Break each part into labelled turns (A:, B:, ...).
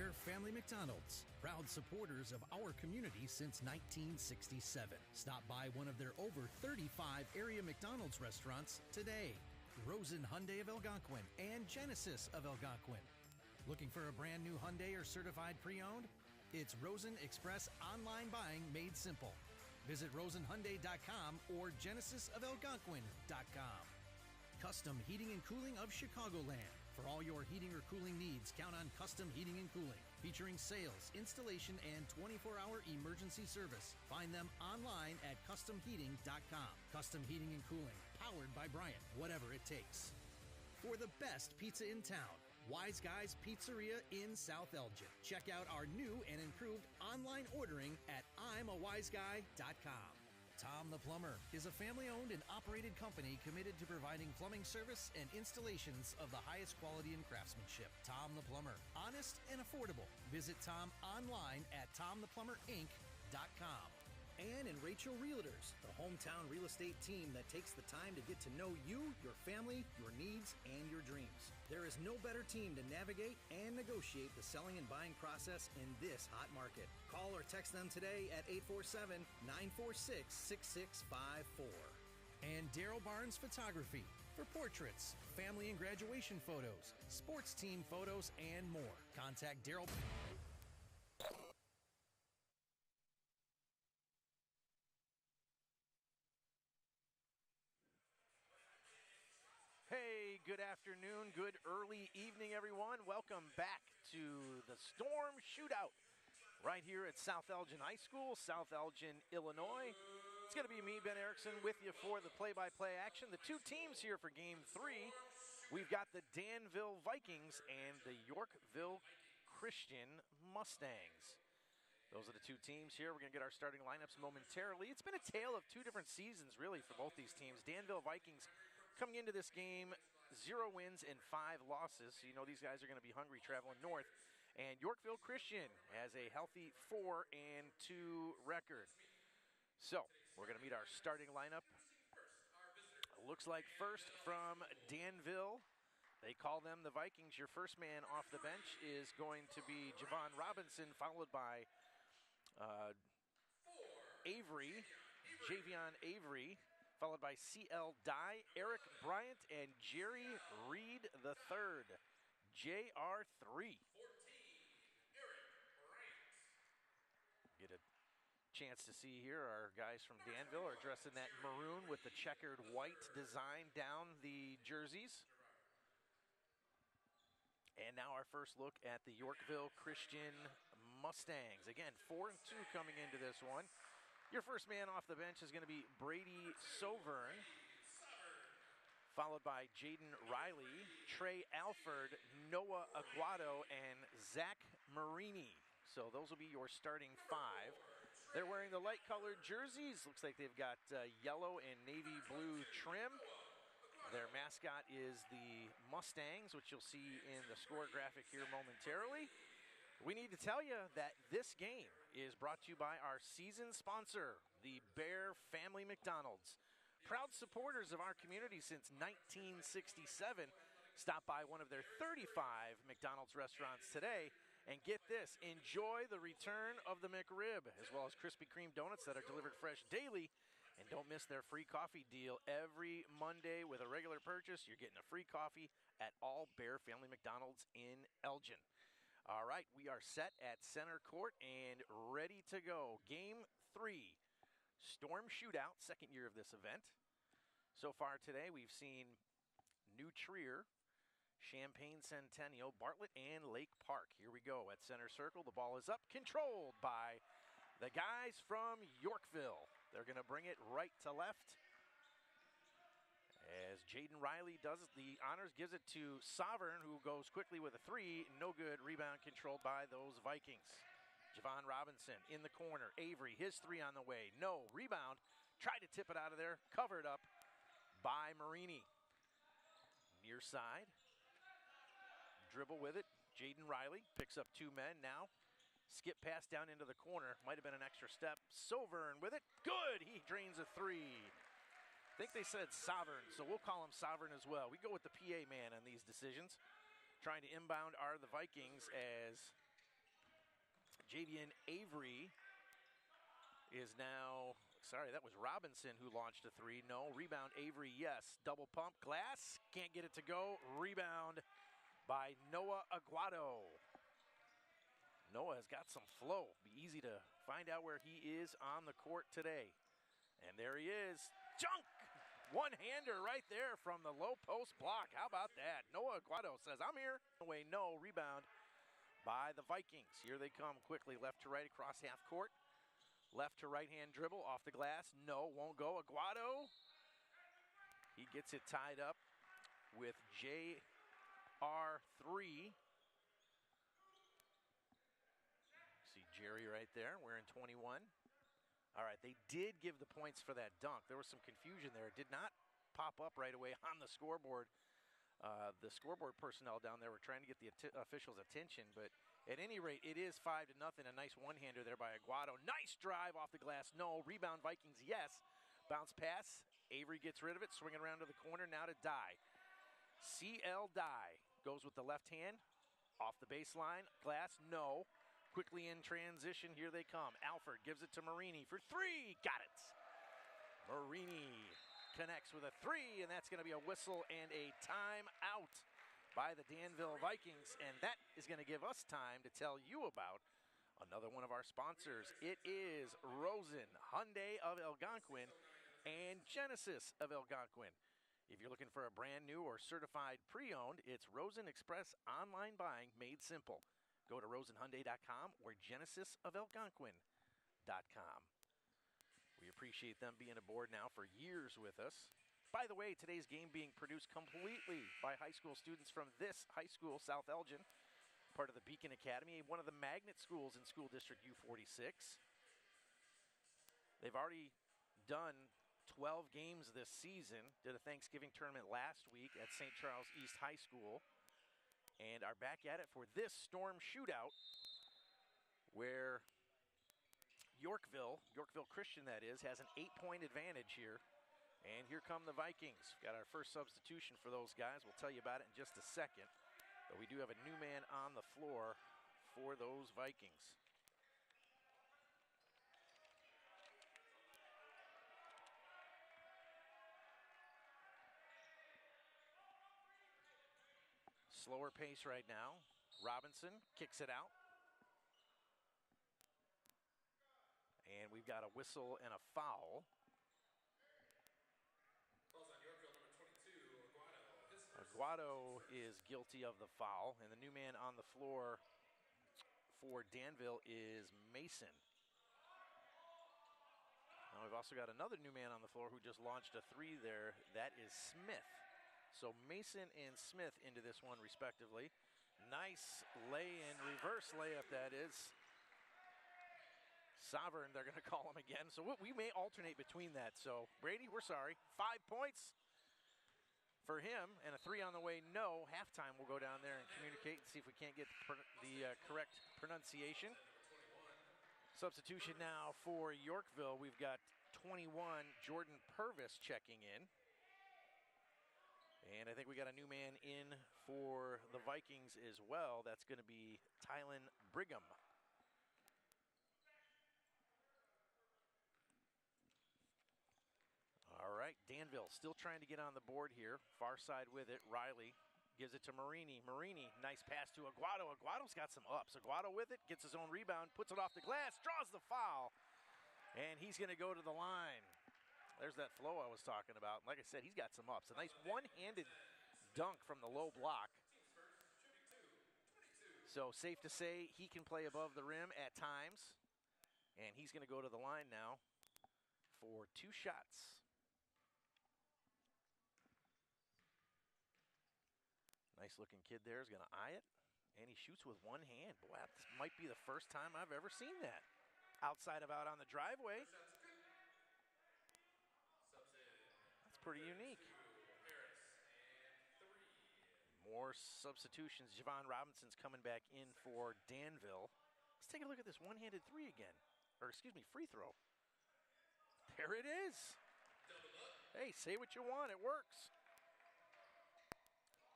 A: Bear Family McDonald's, proud supporters of our community since 1967. Stop by one of their over 35 area McDonald's restaurants today. Rosen Hyundai of Algonquin and Genesis of Algonquin. Looking for a brand new Hyundai or certified pre-owned? It's Rosen Express online buying made simple. Visit rosenhyundai.com or genesisofalgonquin.com. Custom Heating and Cooling of Chicagoland. For all your heating or cooling needs, count on Custom Heating and Cooling, featuring sales, installation, and 24-hour emergency service. Find them online at customheating.com. Custom Heating and Cooling, powered by Bryant, whatever it takes. For the best pizza in town, Wise Guys Pizzeria in South Elgin. Check out our new and improved online ordering at I'mAWiseGuy.com. Tom the Plumber is a family-owned and operated company committed to providing plumbing service and installations of the highest quality and craftsmanship. Tom the Plumber, honest and affordable. Visit Tom online at TomThePlumberInc.com. Ann and Rachel Realtors, the hometown real estate team that takes the time to get to know you, your family, your needs, and your dreams. There is no better team to navigate and negotiate the selling and buying process in this hot market. Call or text them today at 847-946-6654. And Daryl Barnes Photography for portraits, family and graduation photos, sports team photos, and more. Contact Daryl.
B: Hey, good afternoon, good early evening, everyone. Welcome back to the Storm Shootout right here at South Elgin High School, South Elgin, Illinois. It's going to be me, Ben Erickson, with you for the play-by-play action. The two teams here for Game 3. We've got the Danville Vikings and the Yorkville Christian Mustangs. Those are the two teams here. We're going to get our starting lineups momentarily. It's been a tale of two different seasons, really, for both these teams. Danville Vikings coming into this game, 0 wins and 5 losses. So you know these guys are going to be hungry traveling north. And Yorkville Christian has a healthy 4-2 record. So we're going to meet our starting lineup. Looks like first from Danville. They call them the Vikings. Your first man off the bench is going to be Javon Robinson, followed by Javion Avery, followed by C.L. Dye, Eric Bryant, and Jerry Reed III, JR3. Get a chance to see here our guys from Danville are dressed in that maroon with the checkered white design down the jerseys. And now our first look at the Yorkville Christian Mustangs. Again, 4-2 coming into this one. Your first man off the bench is going to be Brady Sovern, followed by Jaden Riley, Trey Alford, Noah Aguado, and Zach Marini. So those will be your starting 5. They're wearing the light-colored jerseys. Looks like they've got yellow and navy blue trim. Their mascot is the Mustangs, which you'll see in the score graphic here momentarily. We need to tell you that this game is brought to you by our season sponsor, the Bear Family McDonald's. Proud supporters of our community since 1967. Stop by one of their 35 McDonald's restaurants today and get this, enjoy the return of the McRib, as well as Krispy Kreme donuts that are delivered fresh daily. And don't miss their free coffee deal every Monday. With a regular purchase, you're getting a free coffee at all Bear Family McDonald's in Elgin. All right, we are set at center court and ready to go. Game 3, Storm Shootout, second year of this event. So far today, we've seen New Trier, Champaign Centennial, Bartlett, and Lake Park. Here we go at center circle. The ball is up, controlled by the guys from Yorkville. They're going to bring it right to left. As Jaden Riley does the honors, gives it to Sovereign, who goes quickly with a 3. No good. Rebound controlled by those Vikings. Javon Robinson in the corner. Avery, his 3 on the way. No. Rebound. Tried to tip it out of there. Covered up by Marini. Near side. Dribble with it. Jaden Riley picks up 2 men now. Skip pass down into the corner. Might have been an extra step. Sovern with it. Good. He drains a 3. I think they said Sovereign, so we'll call him Sovereign as well. We go with the PA man on these decisions. Trying to inbound are the Vikings as Javian Avery is now, sorry, that was Robinson who launched a three. No, rebound Avery, yes. Double pump, Glass, can't get it to go. Rebound by Noah Aguado. Noah has got some flow. Be easy to find out where he is on the court today. And there he is. Junk! One-hander right there from the low post block. How about that? Noah Aguado says, I'm here. Away, no. Rebound by the Vikings. Here they come quickly, left to right across half court. Left to right-hand dribble off the glass. No, won't go. Aguado. He gets it tied up with JR3. See Jerry right there wearing 21. All right, they did give the points for that dunk. There was some confusion there. It did not pop up right away on the scoreboard. The scoreboard personnel down there were trying to get the officials' attention, but at any rate, it is 5-0. A nice one-hander there by Aguado. Nice drive off the glass. No. Rebound Vikings, yes. Bounce pass. Avery gets rid of it, swinging around to the corner. Now to Dye. CL Dye goes with the left hand. Off the baseline. Glass, no. Quickly in transition, here they come. Alford gives it to Marini for three. Got it. Marini connects with a three, and that's going to be a whistle and a timeout by the Danville Vikings. And that is going to give us time to tell you about another one of our sponsors. It is Rosen Hyundai of Algonquin and Genesis of Algonquin. If you're looking for a brand new or certified pre-owned, it's Rosen Express online buying made simple. Go to rosenhyundai.com or genesisofalgonquin.com. We appreciate them being aboard now for years with us. By the way, today's game being produced completely by high school students from this high school, South Elgin, part of the Beacon Academy, one of the magnet schools in School District U46. They've already done 12 games this season, did a Thanksgiving tournament last week at St. Charles East High School, and are back at it for this Storm Shootout, where Yorkville Christian, that is, has an 8-point advantage here. And here come the Vikings. Got our first substitution for those guys. We'll tell you about it in just a second. But we do have a new man on the floor for those Vikings. Slower pace right now. Robinson kicks it out. And we've got a whistle and a foul.
C: Falls on Yorkville, number 22, Aguado.
B: Aguado is guilty of the foul, and the new man on the floor for Danville is Mason. Now we've also got another new man on the floor who just launched a three there. That is Smith. So Mason and Smith into this one respectively. Nice lay-in, reverse layup that is. Sovereign, they're going to call him again. So we may alternate between that. So Brady, we're sorry. 5 points for him and a three on the way. No. Halftime, we'll go down there and communicate and see if we can't get the correct pronunciation. Substitution now for Yorkville. We've got 21, Jordan Purvis checking in. And I think we got a new man in for the Vikings as well. That's going to be Tylen Brigham. All right, Danville still trying to get on the board here. Far side with it. Riley gives it to Marini. Marini, nice pass to Aguado. Aguado's got some ups. Aguado with it, gets his own rebound, puts it off the glass, draws the foul. And he's going to go to the line. There's that flow I was talking about. Like I said, he's got some ups. A nice one-handed dunk from the low block. So safe to say he can play above the rim at times. And he's going to go to the line now for 2 shots. Nice looking kid there is going to eye it. And he shoots with one hand. Boy, that might be the first time I've ever seen that. Outside of out on the driveway. That's pretty unique. More substitutions. Javon Robinson's coming back in for Danville. Let's take a look at this one-handed three again. Or excuse me, free throw. There it is. Hey, say what you want. It works.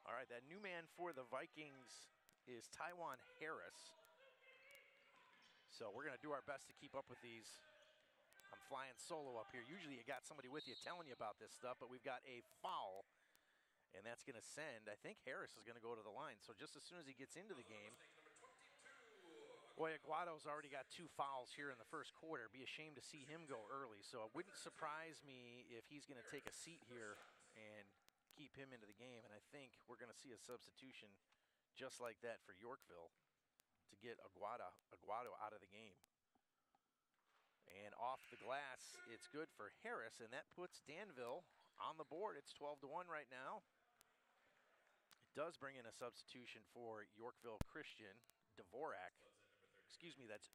B: All right, that new man for the Vikings is Tywan Harris. So we're going to do our best to keep up with these. I'm flying solo up here. Usually you got somebody with you telling you about this stuff, but we've got a foul, and that's going to send, I think Harris is going to go to the line. So just as soon as he gets into the game, boy, Aguado's already got 2 fouls here in the first quarter. Be a shame to see him go early. So it wouldn't surprise me if he's going to take a seat here and keep him into the game. And I think we're going to see a substitution just like that for Yorkville to get Aguado out of the game. And off the glass, it's good for Harris, and that puts Danville on the board. It's 12-1 right now. It does bring in a substitution for Yorkville Christian, Dvorak. Excuse me, that's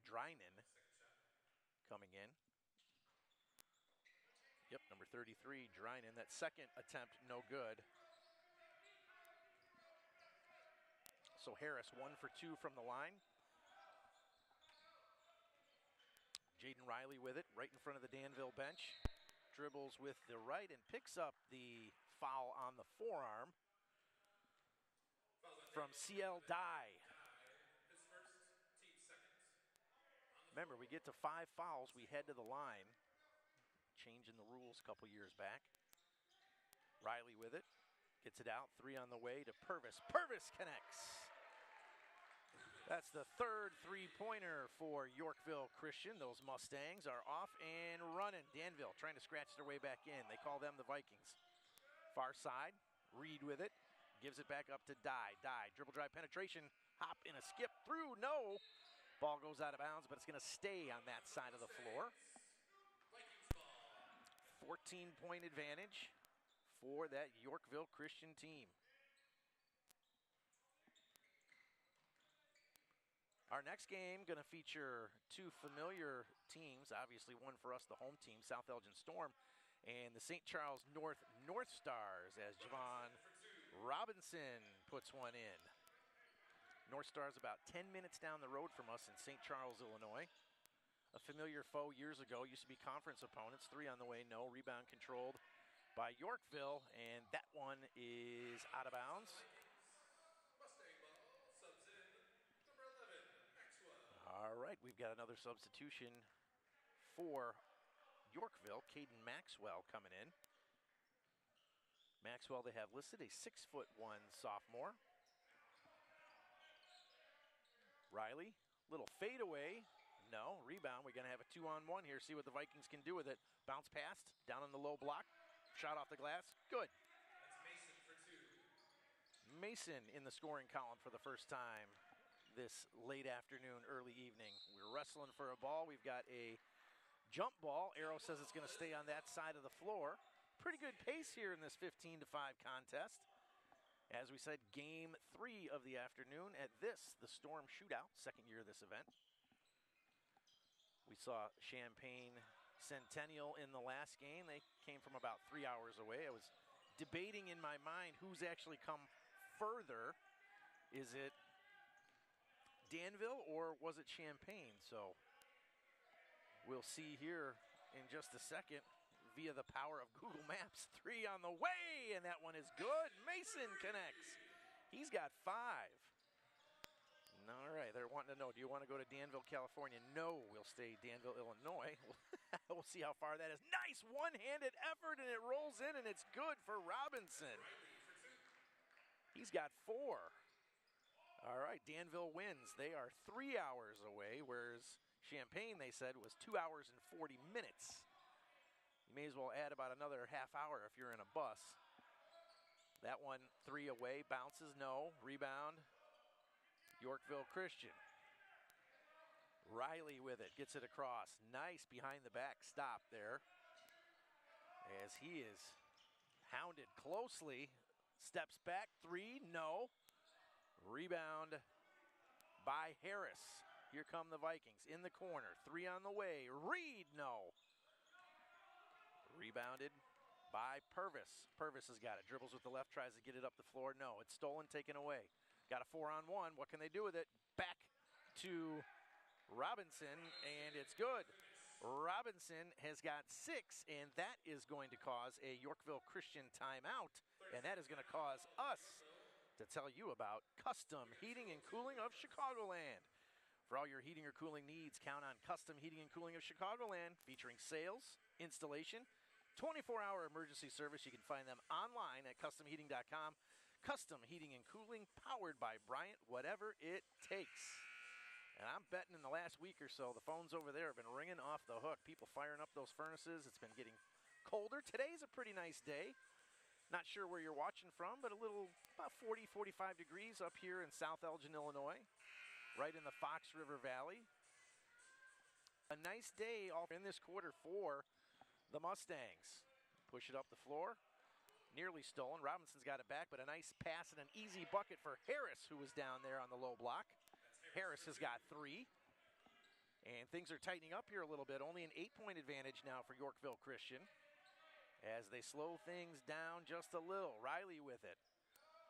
B: Drynan coming in. Yep, number 33, Drynan. That second attempt, no good. So Harris, 1 for 2 from the line. Jaden Riley with it, right in front of the Danville bench. Dribbles with the right and picks up the foul on the forearm from CL Dye. Remember, we get to 5 fouls, we head to the line. Changing the rules a couple years back. Riley with it, gets it out, 3 on the way to Purvis. Purvis connects. That's the third 3-pointer for Yorkville Christian. Those Mustangs are off and running. Danville trying to scratch their way back in. They call them the Vikings. Far side, Reed with it. Gives it back up to Dye. Dye, dribble drive penetration, hop in a skip through, no. Ball goes out of bounds, but it's gonna stay on that side of the floor. 14-point advantage for that Yorkville Christian team. Our next game going to feature 2 familiar teams. Obviously, one for us, the home team, South Elgin Storm, and the St. Charles North Stars, as Javon Robinson puts one in. North Stars about 10 minutes down the road from us in St. Charles, Illinois. A familiar foe years ago, used to be conference opponents. 3 on the way, no. Rebound controlled by Yorkville, and that one is out of bounds. All right, we've got another substitution for Yorkville. Caden Maxwell coming in. Maxwell, they have listed a 6'1" sophomore. Riley, little fadeaway. No, rebound. We're going to have a 2-on-1 here. See what the Vikings can do with it. Bounce past, down on the low block. Shot off the glass. Good.
C: That's Mason for 2.
B: Mason in the scoring column for the first time this late afternoon, early evening. We're wrestling for a ball. We've got a jump ball. Arrow says it's going to stay on that side of the floor. Pretty good pace here in this 15-5 contest. As we said, game 3 of the afternoon at this, the Storm Shootout, second year of this event. We saw Champaign Centennial in the last game. They came from about 3 hours away. I was debating in my mind who's actually come further. Is it Danville or was it Champaign? So we'll see here in just a second via the power of Google Maps. 3 on the way, and that one is good. Mason connects. He's got 5. All right, they're wanting to know, do you want to go to Danville, California? No, we'll stay Danville, Illinois. We'll see how far that is. Nice one-handed effort, and it rolls in, and it's good for Robinson. He's got 4. All right, Danville wins. They are 3 hours away, whereas Champaign, they said, was 2 hours and 40 minutes. You may as well add about another half hour if you're in a bus. That one, 3 away, bounces, no. Rebound, Yorkville Christian. Riley with it, gets it across. Nice behind the back stop there. As he is hounded closely. Steps back, 3, no. Rebound by Harris. Here come the Vikings in the corner. 3 on the way. Reed, no. Rebounded by Purvis. Purvis has got it. Dribbles with the left, tries to get it up the floor. No, it's stolen, taken away. Got a 4-on-1. What can they do with it? Back to Robinson, and it's good. Robinson has got 6, and that is going to cause a Yorkville Christian timeout, and that is going to cause us to tell you about Custom Heating and Cooling of Chicagoland. For all your heating or cooling needs, count on Custom Heating and Cooling of Chicagoland, featuring sales, installation, 24-hour emergency service. You can find them online at customheating.com. Custom Heating and Cooling, powered by Bryant, whatever it takes. And I'm betting in the last week or so, the phones over there have been ringing off the hook. People firing up those furnaces. It's been getting colder. Today's a pretty nice day. Not sure where you're watching from, but about 40, 45 degrees up here in South Elgin, Illinois, right in the Fox River Valley. A nice day all in this quarter for the Mustangs. Push it up the floor. Nearly stolen. Robinson's got it back, but a nice pass and an easy bucket for Harris, who was down there on the low block. Harris has got 3. And things are tightening up here a little bit. Only an 8-point advantage now for Yorkville Christian, as they slow things down just a little. Riley with it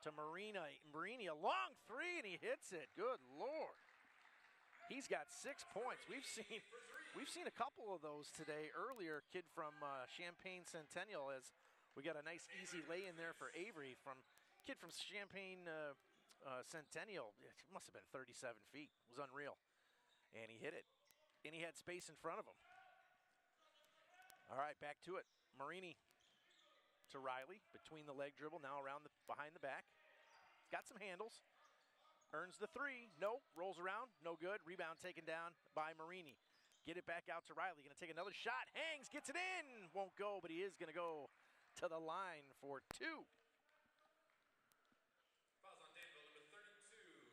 B: to Marini, a long 3, and he hits it. Good Lord. He's got 6 points. We've seen a couple of those today. Earlier, kid from Champaign Centennial, as we got a nice easy lay in there for Avery kid from Champaign Centennial. It must have been 37 feet. It was unreal. And he hit it. And he had space in front of him. All right, back to it. Marini to Riley, between the leg dribble, now around behind the back. Got some handles. Earns the 3. Nope. Rolls around. No good. Rebound taken down by Marini. Get it back out to Riley. Going to take another shot. Hangs. Gets it in. Won't go, but he is going to go to the line for 2.
C: Fouls on Danville, number 32.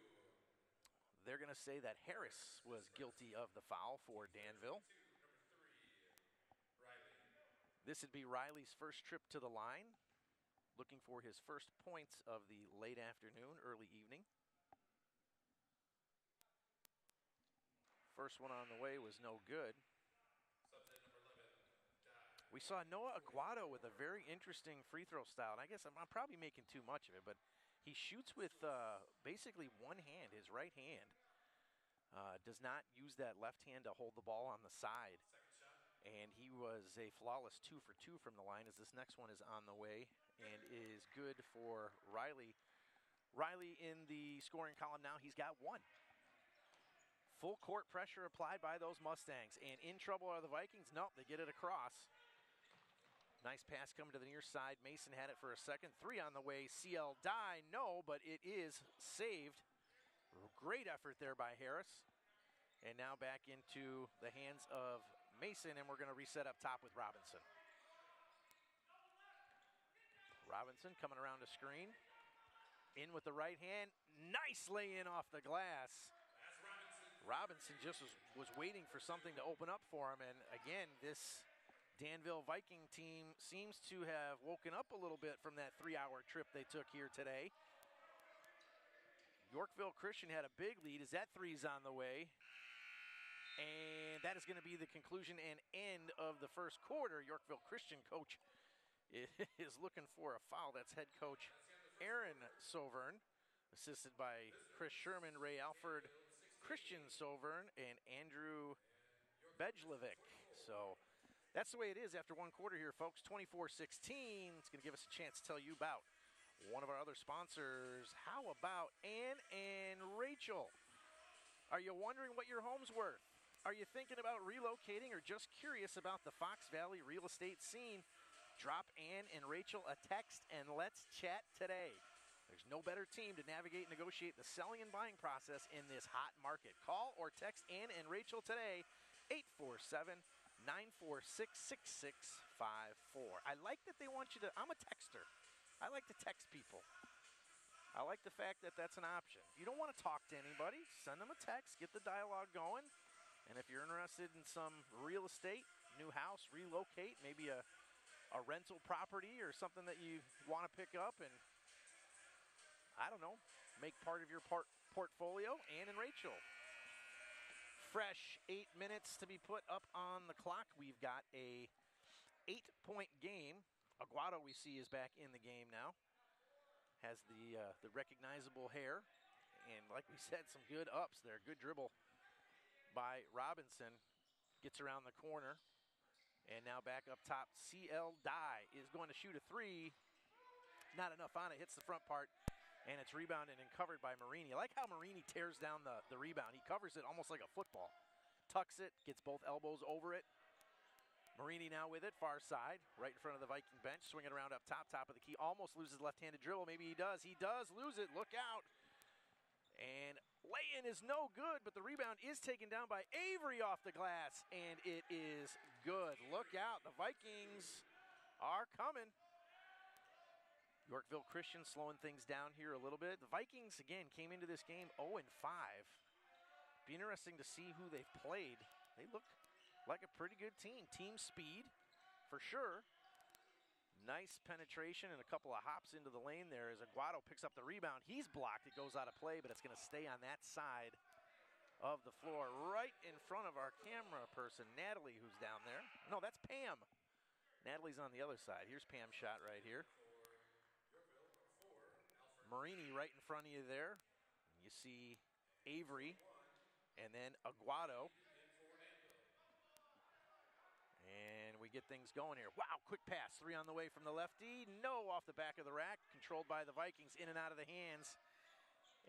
B: They're going to say that Harris was guilty of the foul for Danville.
C: Number 3, Riley.
B: This would be Riley's first trip to the line, looking for his first points of the late afternoon, early evening. First one on the way was no good.
C: Subset number 11, Dye.
B: We saw Noah Aguado with a very interesting free throw style. And I guess I'm probably making too much of it, but he shoots with basically one hand, his right hand. Does not use that left hand to hold the ball on the side.
C: Second shot.
B: And he was a flawless 2 for 2 from the line, as this next one is on the way and is good for Riley. Riley in the scoring column now. He's got 1. Full court pressure applied by those Mustangs. And in trouble are the Vikings? Nope, they get it across. Nice pass coming to the near side. Mason had it for a second. 3 on the way. CL Dye, no, but it is saved. Great effort there by Harris. And now back into the hands of Mason, and we're going to reset up top with Robinson. Robinson coming around the screen. In with the right hand. Nice lay-in off the glass.
C: That's Robinson.
B: Robinson just was waiting for something to open up for him. And again, this Danville Viking team seems to have woken up a little bit from that 3-hour trip they took here today. Yorkville Christian had a big lead as that 3's on the way. And that is going to be the conclusion and end of the first quarter. Yorkville Christian coach is looking for a foul. That's head coach Aaron Sovern, assisted by Chris Sherman, Ray Alford, Christian Sovern, and Andrew Bedjlevic. So that's the way it is after one quarter here, folks. 24-16. It's going to give us a chance to tell you about one of our other sponsors. How about Ann and Rachel? Are you wondering what your home's worth? Are you thinking about relocating or just curious about the Fox Valley real estate scene? Drop Ann and Rachel a text and let's chat today. There's no better team to navigate and negotiate the selling and buying process in this hot market. Call or text Ann and Rachel today, 847-946-6654. I like that they want you to, I'm a texter. I like to text people. I like the fact that that's an option. If you don't want to talk to anybody, send them a text, get the dialogue going. And if you're interested in some real estate, new house, relocate, maybe a rental property or something that you want to pick up and, I don't know, make part of your portfolio, Ann and Rachel. Fresh 8 minutes to be put up on the clock. We've got a 8-point game. Aguado, we see, is back in the game now. Has the recognizable hair. And like we said, some good ups there. Good dribble by Robinson. Gets around the corner. And now back up top, CL Dye is going to shoot a 3. Not enough on it. Hits the front part. And it's rebounded and covered by Marini. I like how Marini tears down the rebound. He covers it almost like a football. Tucks it, gets both elbows over it. Marini now with it, far side, right in front of the Viking bench, swinging around up top, top of the key. Almost loses left-handed dribble. Maybe he does. He does lose it. Look out. And lay-in is no good, but the rebound is taken down by Avery off the glass, and it is good. Look out. The Vikings are coming. Yorkville Christian slowing things down here a little bit. The Vikings, again, came into this game 0-5. Be interesting to see who they've played. They look like a pretty good team. Team speed, for sure. Nice penetration and a couple of hops into the lane there as Aguado picks up the rebound. He's blocked. It goes out of play, but it's going to stay on that side of the floor, right in front of our camera person, Natalie, who's down there. No, that's Pam. Natalie's on the other side. Here's Pam's shot right here. Marini right in front of you there. You see Avery and then Aguado. And we get things going here. Wow, quick pass. 3 on the way from the lefty. No, off the back of the rack. Controlled by the Vikings. In and out of the hands.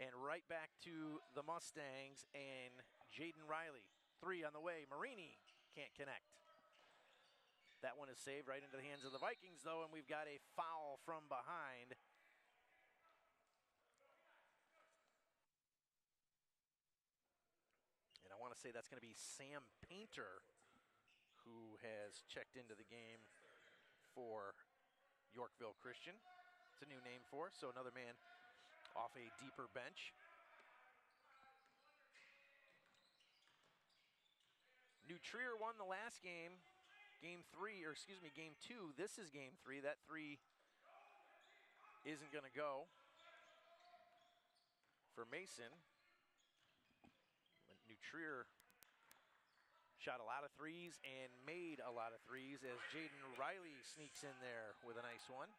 B: And right back to the Mustangs and Jaden Riley. 3 on the way. Marini can't connect. That one is saved right into the hands of the Vikings, though, and we've got a foul from behind. And I want to say that's going to be Sam Painter, who has checked into the game for Yorkville Christian. It's a new name for us, so another man off a deeper bench. New Trier won the last game. Game 2. This is game 3. That 3 isn't going to go for Mason. New Trier shot a lot of threes and made a lot of threes as Jaden Riley sneaks in there with a nice one.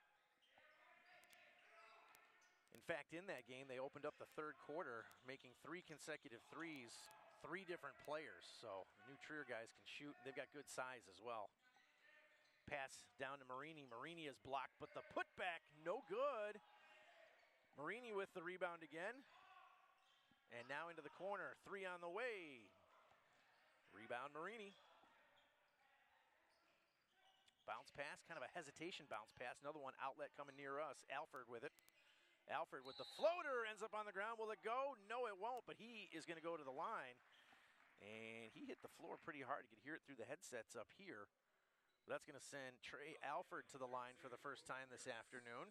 B: In fact, in that game, they opened up the third quarter, making 3 consecutive threes. 3 different players, so the New Trier guys can shoot. They've got good size as well. Pass down to Marini. Marini is blocked, but the putback, no good. Marini with the rebound again. And now into the corner. 3 on the way. Rebound Marini. Bounce pass, kind of a hesitation bounce pass. Another one outlet coming near us. Alford with it. Alford with the floater, ends up on the ground. Will it go? No, it won't, but he is going to go to the line. And he hit the floor pretty hard. You could hear it through the headsets up here. That's going to send Trey Alford to the line for the first time this afternoon.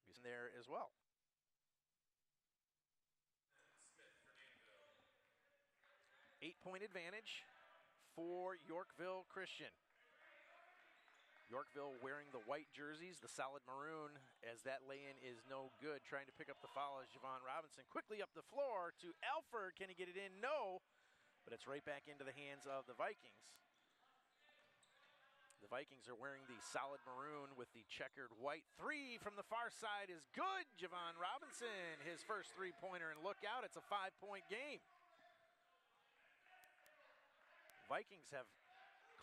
B: He's in there as well. Smith for Danville. 8-point advantage for Yorkville Christian. Yorkville wearing the white jerseys, the solid maroon, as that lay-in is no good. Trying to pick up the foul is Javon Robinson. Quickly up the floor to Alford. Can he get it in? No. But it's right back into the hands of the Vikings. The Vikings are wearing the solid maroon with the checkered white. 3 from the far side is good. Javon Robinson, his first three-pointer, and look out, it's a 5-point game. Vikings have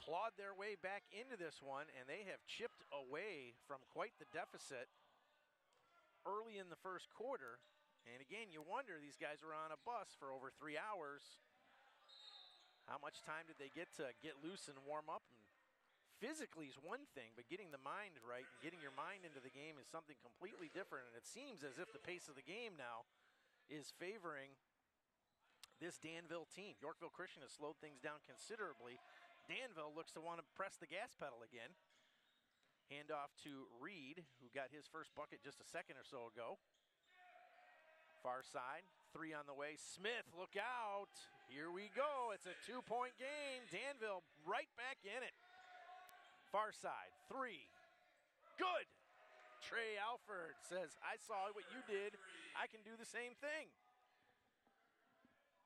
B: clawed their way back into this one, and they have chipped away from quite the deficit early in the first quarter. And again, you wonder, these guys were on a bus for over 3 hours. How much time did they get to get loose and warm up? And physically is one thing, but getting the mind right and getting your mind into the game is something completely different. And it seems as if the pace of the game now is favoring this Danville team. Yorkville Christian has slowed things down considerably. Danville looks to want to press the gas pedal again. Handoff to Reed, who got his first bucket just a second or so ago. Far side, 3 on the way. Smith, look out. Here we go. It's a 2-point game. Danville right back in it. Far side, 3. Good. Trey Alford says, I saw what you did. I can do the same thing.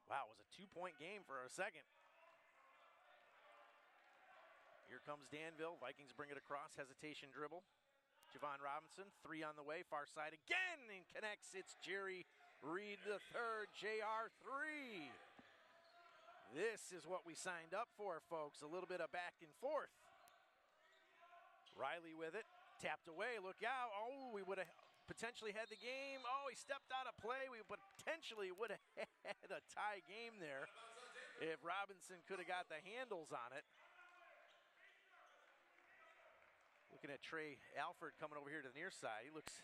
B: Wow, it was a 2-point game for a second. Here comes Danville. Vikings bring it across. Hesitation dribble. Javon Robinson, 3 on the way. Far side again and connects. It's Jerry Reed the third. JR3. This is what we signed up for, folks. A little bit of back and forth. Riley with it, tapped away, look out. Oh, we would have potentially had the game. Oh, he stepped out of play. We potentially would have had a tie game there if Robinson could have got the handles on it. Looking at Trey Alford coming over here to the near side. He looks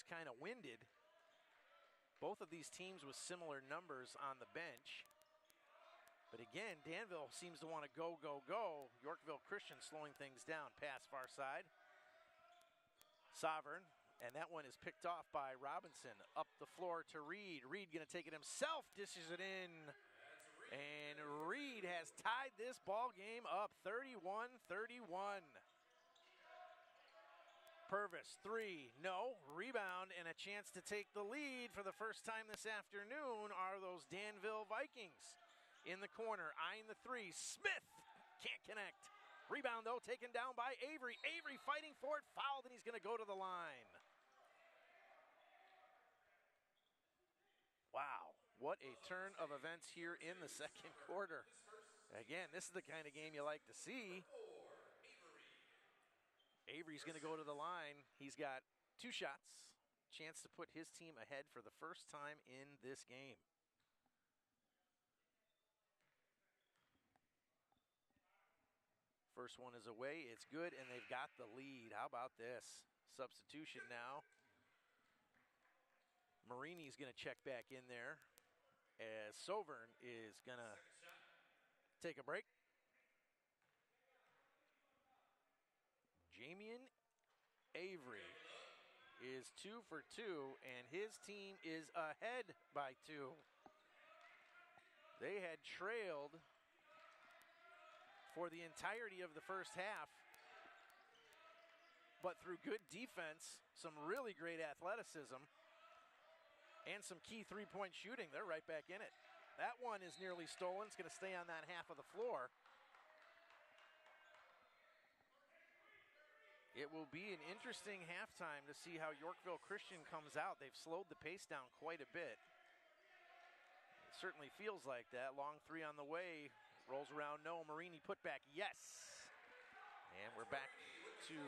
B: kind of winded. Both of these teams with similar numbers on the bench. But again, Danville seems to want to go, go, go. Yorkville Christian slowing things down. Pass far side. Sovereign. And that one is picked off by Robinson. Up the floor to Reed. Reed going to take it himself. Dishes it in. And Reed has tied this ball game up 31-31. Purvis, 3, no. Rebound and a chance to take the lead for the first time this afternoon are those Danville Vikings. In the corner, eyeing the 3. Smith can't connect. Rebound, though, taken down by Avery. Avery fighting for it, fouled, and he's going to go to the line. Wow, what a turn of events here in the second quarter. Again, this is the kind of game you like to see. Avery's going to go to the line. He's got 2 shots. Chance to put his team ahead for the first time in this game. First one is away. It's good, and they've got the lead. How about this? Substitution now. Marini's going to check back in there as Sovern is going to take a break. Jamian Avery is 2 for 2, and his team is ahead by 2. They had trailed for the entirety of the first half, but through good defense, some really great athleticism, and some key three-point shooting, they're right back in it. That one is nearly stolen. It's going to stay on that half of the floor. It will be an interesting halftime to see how Yorkville Christian comes out. They've slowed the pace down quite a bit. It certainly feels like that. Long 3 on the way. Rolls around, no. Marini put back, yes. And we're back to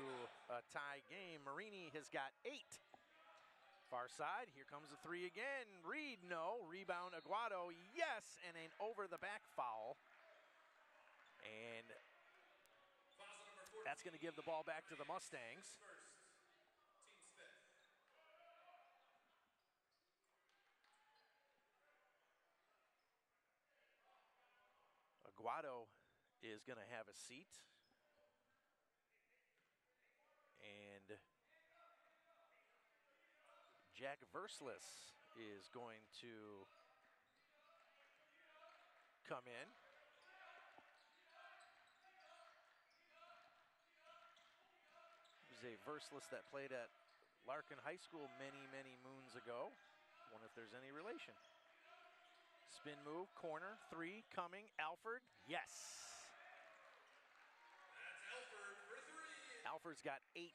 B: a tie game. Marini has got 8. Far side, here comes the 3 again. Reed, no. Rebound, Aguado, yes. And an over-the-back foul. And that's going to give the ball back to the Mustangs. Aguado is going to have a seat. And Jack Verslis is going to come in. There's a Verslis that played at Larkin High School many, many moons ago. Wonder if there's any relation. Spin move, corner, 3 coming. Alford, yes.
C: That's Alford for 3.
B: Alford's got 8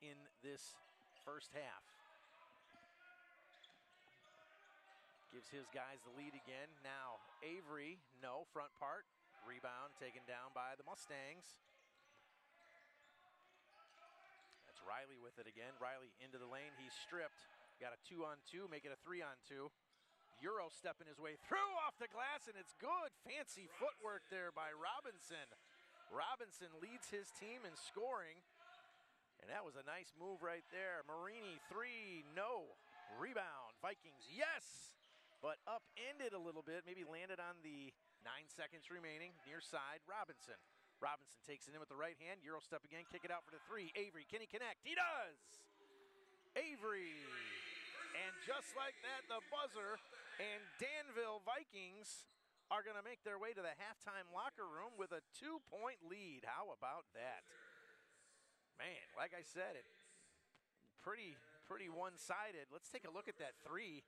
B: in this first half. Gives his guys the lead again. Now Avery, no, front part. Rebound taken down by the Mustangs. That's Riley with it again. Riley into the lane, he's stripped. Got a 2-on-2, make it a 3-on-2. Euro stepping his way through off the glass, and it's good. Fancy footwork there by Robinson. Robinson leads his team in scoring, and that was a nice move right there. Marini, 3, no. Rebound, Vikings, yes. But upended a little bit, maybe landed on the 9 seconds remaining. Near side, Robinson. Robinson takes it in with the right hand. Euro step again, kick it out for the 3. Avery, can he connect? He does. Avery. And just like that, the buzzer, and Danville Vikings are going to make their way to the halftime locker room with a 2-point lead. How about that? Man, like I said, it pretty one-sided. Let's take a look at that 3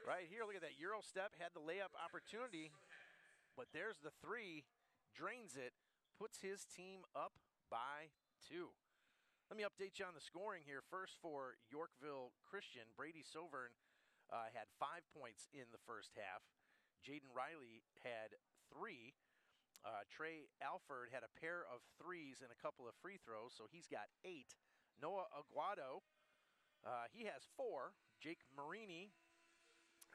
B: right here. Look at that Euro step, had the layup opportunity, but there's the 3, drains it, puts his team up by 2. Let me update you on the scoring here. First for Yorkville Christian, Brady Sovern had 5 points in the first half. Jaden Riley had 3. Trey Alford had a pair of threes and a couple of free throws, so he's got 8. Noah Aguado, he has 4. Jake Marini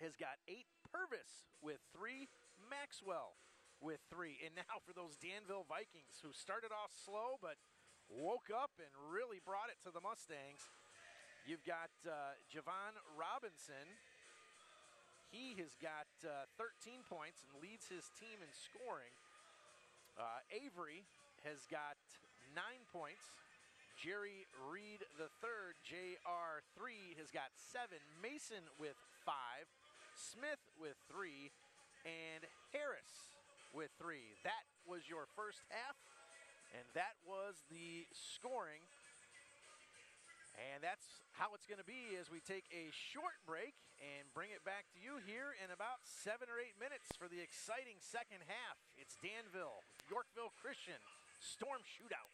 B: has got 8. Purvis with 3. Maxwell with 3. And now for those Danville Vikings who started off slow but woke up and really brought it to the Mustangs. You've got Javon Robinson. He has got 13 points and leads his team in scoring. Avery has got 9 points. Jerry Reed III, JR3, has got 7. Mason with 5. Smith with 3. And Harris with 3. That was your first half, and that was the scoring. And that's how it's going to be as we take a short break and bring it back to you here in about 7 or 8 minutes for the exciting second half. It's Danville, Yorkville Christian, Storm Shootout.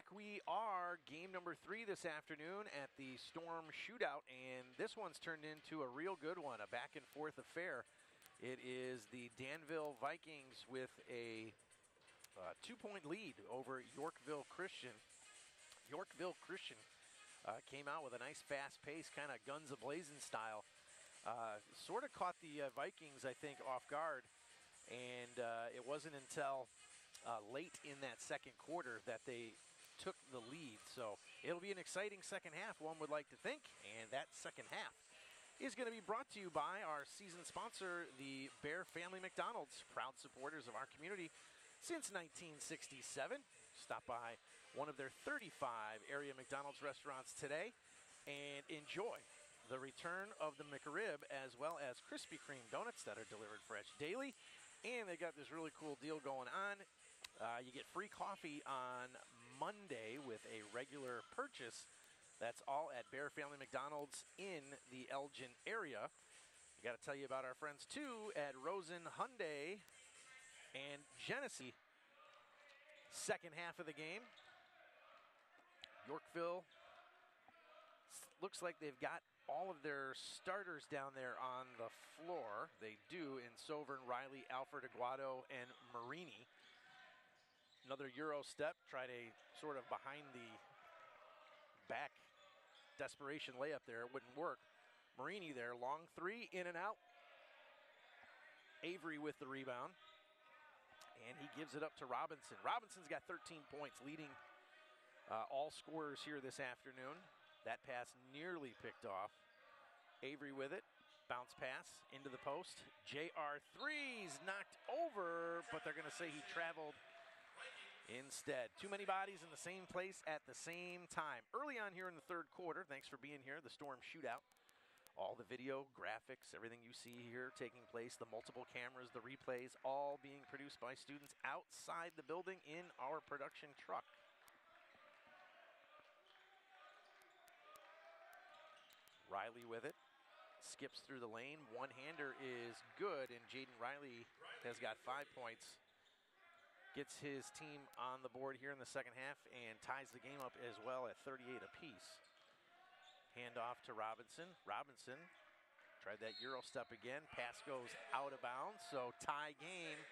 B: Back we are, game number 3 this afternoon at the Storm Shootout, and this one's turned into a real good one, a back-and-forth affair. It is the Danville Vikings with a 2-point lead over Yorkville Christian. Yorkville Christian came out with a nice fast pace, kind of guns a-blazing style. Sort of caught the Vikings, I think, off guard, and it wasn't until late in that second quarter that they took the lead. So it'll be an exciting second half, one would like to think, and that second half is going to be brought to you by our season sponsor, the Bear Family McDonald's, proud supporters of our community since 1967. Stop by one of their 35 area McDonald's restaurants today and enjoy the return of the McRib as well as Krispy Kreme donuts that are delivered fresh daily. And they got this really cool deal going on. You get free coffee on Monday with a regular purchase. That's all at Bear Family McDonald's in the Elgin area. I got to tell you about our friends, too, at Rosen Hyundai and Genesee. Second half of the game. Yorkville looks like they've got all of their starters down there on the floor. They do in Sovern, Riley, Alfred, Aguado, and Marini. Another Euro step, tried a sort of behind the back desperation layup there. It wouldn't work. Marini there, long three, in and out. Avery with the rebound. And he gives it up to Robinson. Robinson's got 13 points, leading all scorers here this afternoon. That pass nearly picked off. Avery with it. Bounce pass into the post. JR3's knocked over, but they're going to say he traveled instead. Too many bodies in the same place at the same time. Early on here in the third quarter, thanks for being here, the Storm Shootout. All the video, graphics, everything you see here taking place, the multiple cameras, the replays, all being produced by students outside the building in our production truck. Riley with it. Skips through the lane. One-hander is good, and Jaden Riley has got 5 points. Gets his team on the board here in the second half and ties the game up as well at 38 apiece. Hand off to Robinson. Robinson tried that Euro step again. Pass goes out of bounds, so tie game.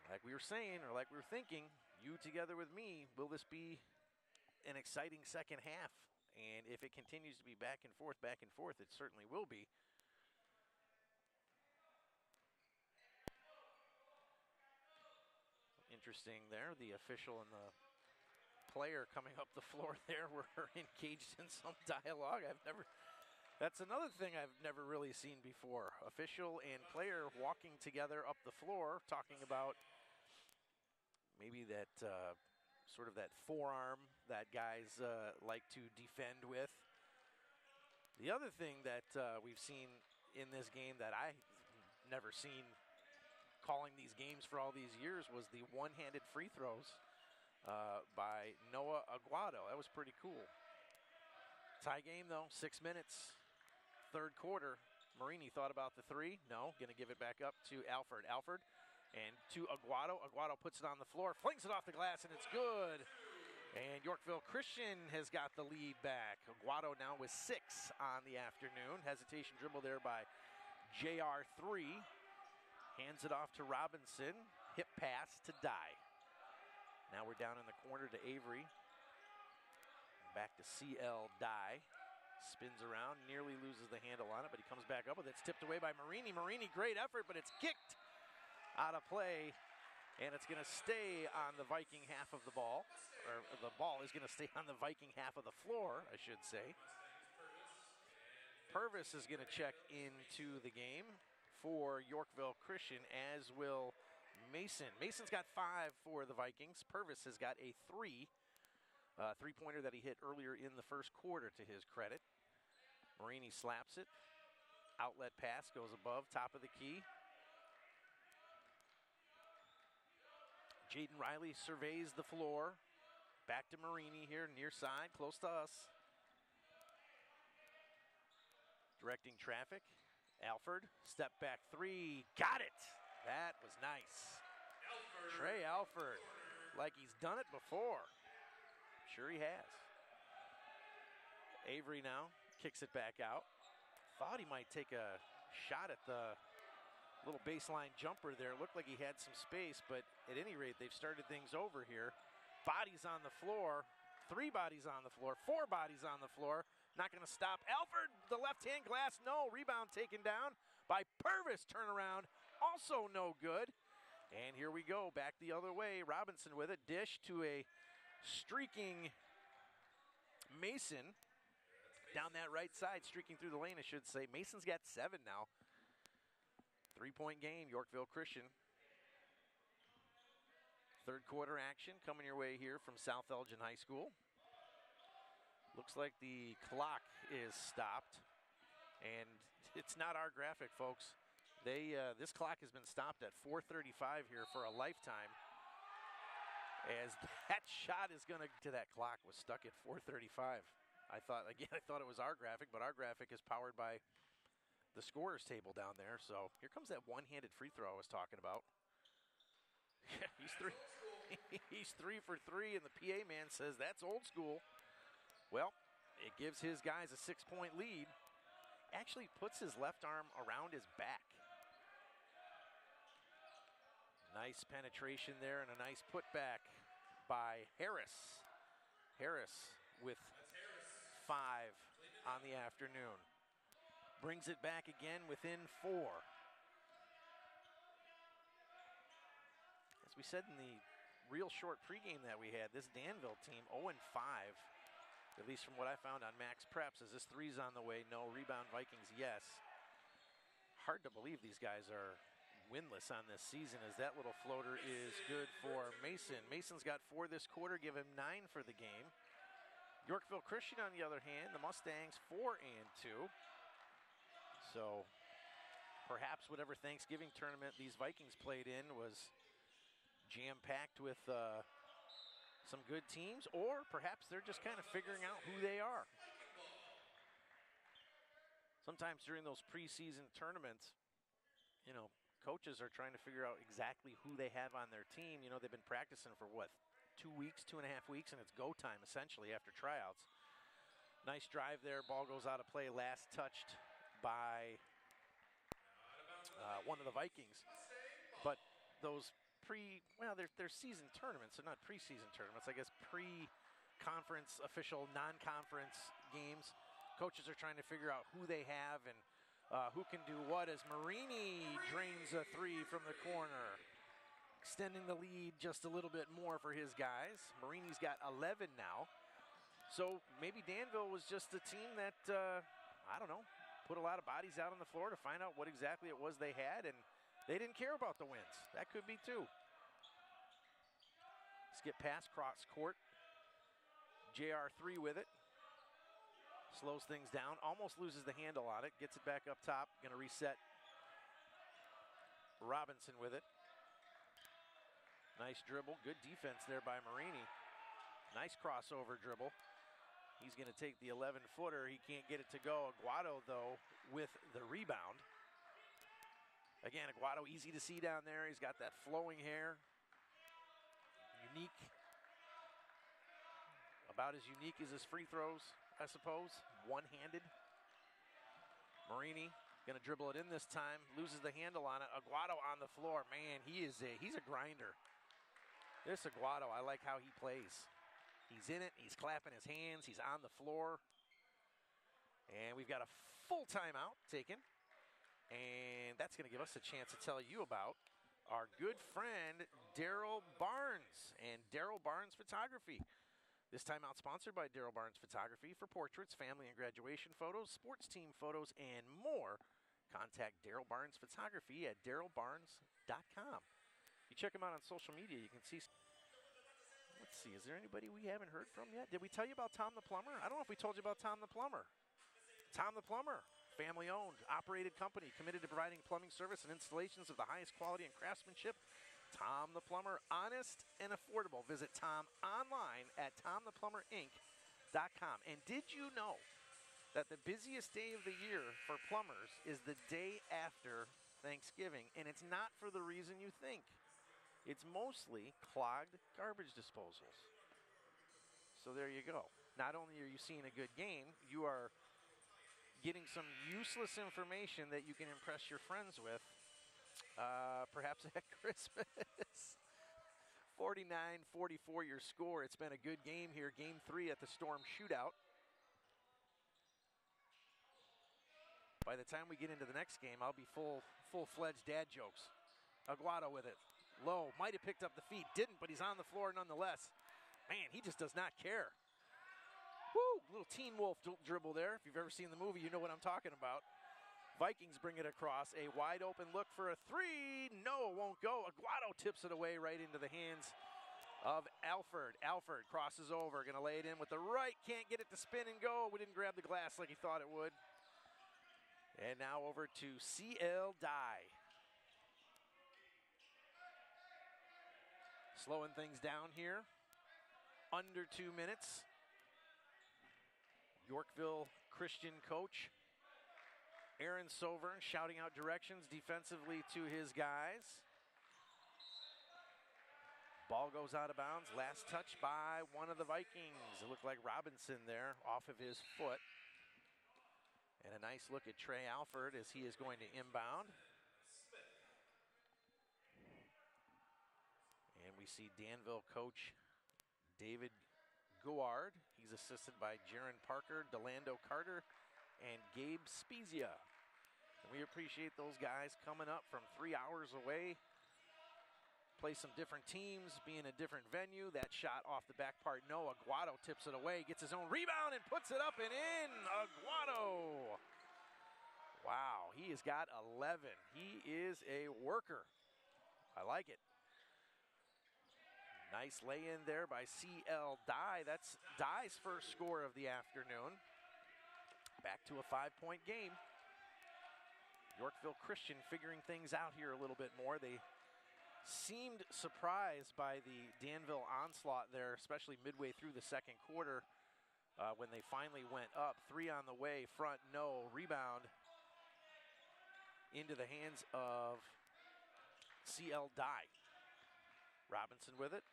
B: Like we were saying, or like we were thinking, you together with me, will this be an exciting second half? And if it continues to be back and forth, it certainly will be. Interesting there, the official and the player coming up the floor there were engaged in some dialogue. That's another thing I've never really seen before. Official and player walking together up the floor, talking about maybe that sort of that forearm that guys like to defend with. The other thing that we've seen in this game that I've never seen calling these games for all these years was the one-handed free throws by Noah Aguado. That was pretty cool. Tie game, though, 6 minutes. Third quarter, Marini thought about the three. No, going to give it back up to Alfred. Alfred and to Aguado. Aguado puts it on the floor, flings it off the glass, and it's good. And Yorkville Christian has got the lead back. Aguado now with 6 on the afternoon. Hesitation dribble there by JR3. Hands it off to Robinson. Hip pass to Dye. Now we're down in the corner to Avery. Back to CL Dye. Spins around, nearly loses the handle on it, but he comes back up with it. It's tipped away by Marini. Marini, great effort, but it's kicked out of play. And it's going to stay on the Viking half of the ball. Or the ball is going to stay on the Viking half of the floor, I should say. Purvis is going to check into the game for Yorkville Christian, as will Mason. Mason's got 5 for the Vikings. Purvis has got a 3-pointer that he hit earlier in the first quarter, to his credit. Marini slaps it. Outlet pass goes above, top of the key. Jaden Riley surveys the floor. Back to Marini here, near side, close to us. Directing traffic. Alford, step back 3, got it. That was nice. Trey Alford, like he's done it before. Sure he has. Avery now kicks it back out. Thought he might take a shot at the little baseline jumper there. Looked like he had some space, but at any rate, they've started things over here. Bodies on the floor. 3 bodies on the floor. 4 bodies on the floor. Not going to stop. Alford, the left-hand glass, no. Rebound taken down by Purvis. Turnaround, also no good. And here we go, back the other way. Robinson with it. Dish to a streaking Mason. Down that right side, streaking through the lane, I should say. Mason's got 7 now. 3-point game, Yorkville Christian. Third quarter action coming your way here from South Elgin High School. Looks like the clock is stopped. And it's not our graphic, folks. This clock has been stopped at 4:35 here for a lifetime. As that shot is going to that clock was stuck at 4:35. I thought it was our graphic, but our graphic is powered by the scorer's table down there. So here comes that one-handed free throw I was talking about. He's 3 for 3, and the PA man says that's old school. Well, it gives his guys a 6-point lead. Actually puts his left arm around his back. Nice penetration there and a nice putback by Harris. Harris with 5 on the afternoon. Brings it back again within 4. As we said in the real short pregame that we had, this Danville team 0-5, at least from what I found on Max Preps. As this 3's on the way, no. Rebound Vikings, yes. Hard to believe these guys are winless on this season, as that little floater is good for Mason. Mason's got 4 this quarter, give him 9 for the game. Yorkville Christian, on the other hand, the Mustangs 4 and 2. So perhaps whatever Thanksgiving tournament these Vikings played in was jam-packed with some good teams, or perhaps they're just kind of figuring out who they are. Sometimes during those preseason tournaments, you know, coaches are trying to figure out exactly who they have on their team. You know, they've been practicing for what, 2 weeks, 2.5 weeks, and it's go time essentially after tryouts. Nice drive there. Ball goes out of play. Last touched by one of the Vikings. But those they're season tournaments. They're not preseason tournaments. I guess pre-conference, official, non-conference games. Coaches are trying to figure out who they have and who can do what, as Marini drains a 3 from the corner, extending the lead just a little bit more for his guys. Marini's got 11 now. So maybe Danville was just a team that, I don't know, put a lot of bodies out on the floor to find out what exactly it was they had, and they didn't care about the wins. That could be too. Let's get past cross court. JR3 with it. Slows things down, almost loses the handle on it, gets it back up top, gonna reset. Robinson with it. Nice dribble, good defense there by Marini. Nice crossover dribble. He's gonna take the 11-footer, he can't get it to go. Aguado, though, with the rebound. Again, Aguado easy to see down there. He's got that flowing hair. Unique. About as unique as his free throws, I suppose. One-handed. Marini gonna dribble it in this time. Loses the handle on it. Aguado on the floor. Man, he's a grinder. This Aguado, I like how he plays. He's in it. He's clapping his hands. He's on the floor. And we've got a full timeout taken. And that's going to give us a chance to tell you about our good friend, Daryl Barnes and Daryl Barnes Photography. This timeout sponsored by Daryl Barnes Photography for portraits, family and graduation photos, sports team photos, and more. Contact Daryl Barnes Photography at darylbarnes.com. You check him out on social media, you can see. Let's see, is there anybody we haven't heard from yet? Did we tell you about Tom the Plumber? I don't know if we told you about Tom the Plumber. Tom the Plumber. Family-owned, operated company committed to providing plumbing service and installations of the highest quality and craftsmanship. Tom the Plumber, honest and affordable. Visit Tom online at tomtheplumber.inc.com. And did you know that the busiest day of the year for plumbers is the day after Thanksgiving? And it's not for the reason you think. It's mostly clogged garbage disposals. So there you go. Not only are you seeing a good game, you are getting some useless information that you can impress your friends with, perhaps at Christmas. 49-44 your score. It's been a good game here. Game 3 at the Storm Shootout. By the time we get into the next game, I'll be full-fledged dad jokes. Aguado with it. Low, might have picked up the feet. Didn't, but he's on the floor nonetheless. Man, he just does not care. Woo! Little Teen Wolf dribble there. If you've ever seen the movie, you know what I'm talking about. Vikings bring it across. A wide open look for a three. No, it won't go. Aguado tips it away right into the hands of Alford. Alford crosses over. Going to lay it in with the right. Can't get it to spin and go. We didn't grab the glass like he thought it would. And now over to CL Dye. Slowing things down here. Under 2 minutes. Yorkville Christian coach Aaron Sovern shouting out directions defensively to his guys. Ball goes out of bounds. Last touch by one of the Vikings. It looked like Robinson there off of his foot. And a nice look at Trey Alford as he is going to inbound. And we see Danville coach David Gouard. He's assisted by Jaron Parker, Delando Carter, and Gabe Spezia. And we appreciate those guys coming up from 3 hours away. Play some different teams, be in a different venue. That shot off the back part, no. Aguado tips it away, gets his own rebound and puts it up and in. Aguado. Wow, he has got 11. He is a worker. I like it. Nice lay-in there by CL Dye. That's Dye's first score of the afternoon. Back to a 5-point game. Yorkville Christian figuring things out here a little bit more. They seemed surprised by the Danville onslaught there, especially midway through the second quarter when they finally went up. 3 on the way, front, no. Rebound into the hands of CL Dye. Robinson with it.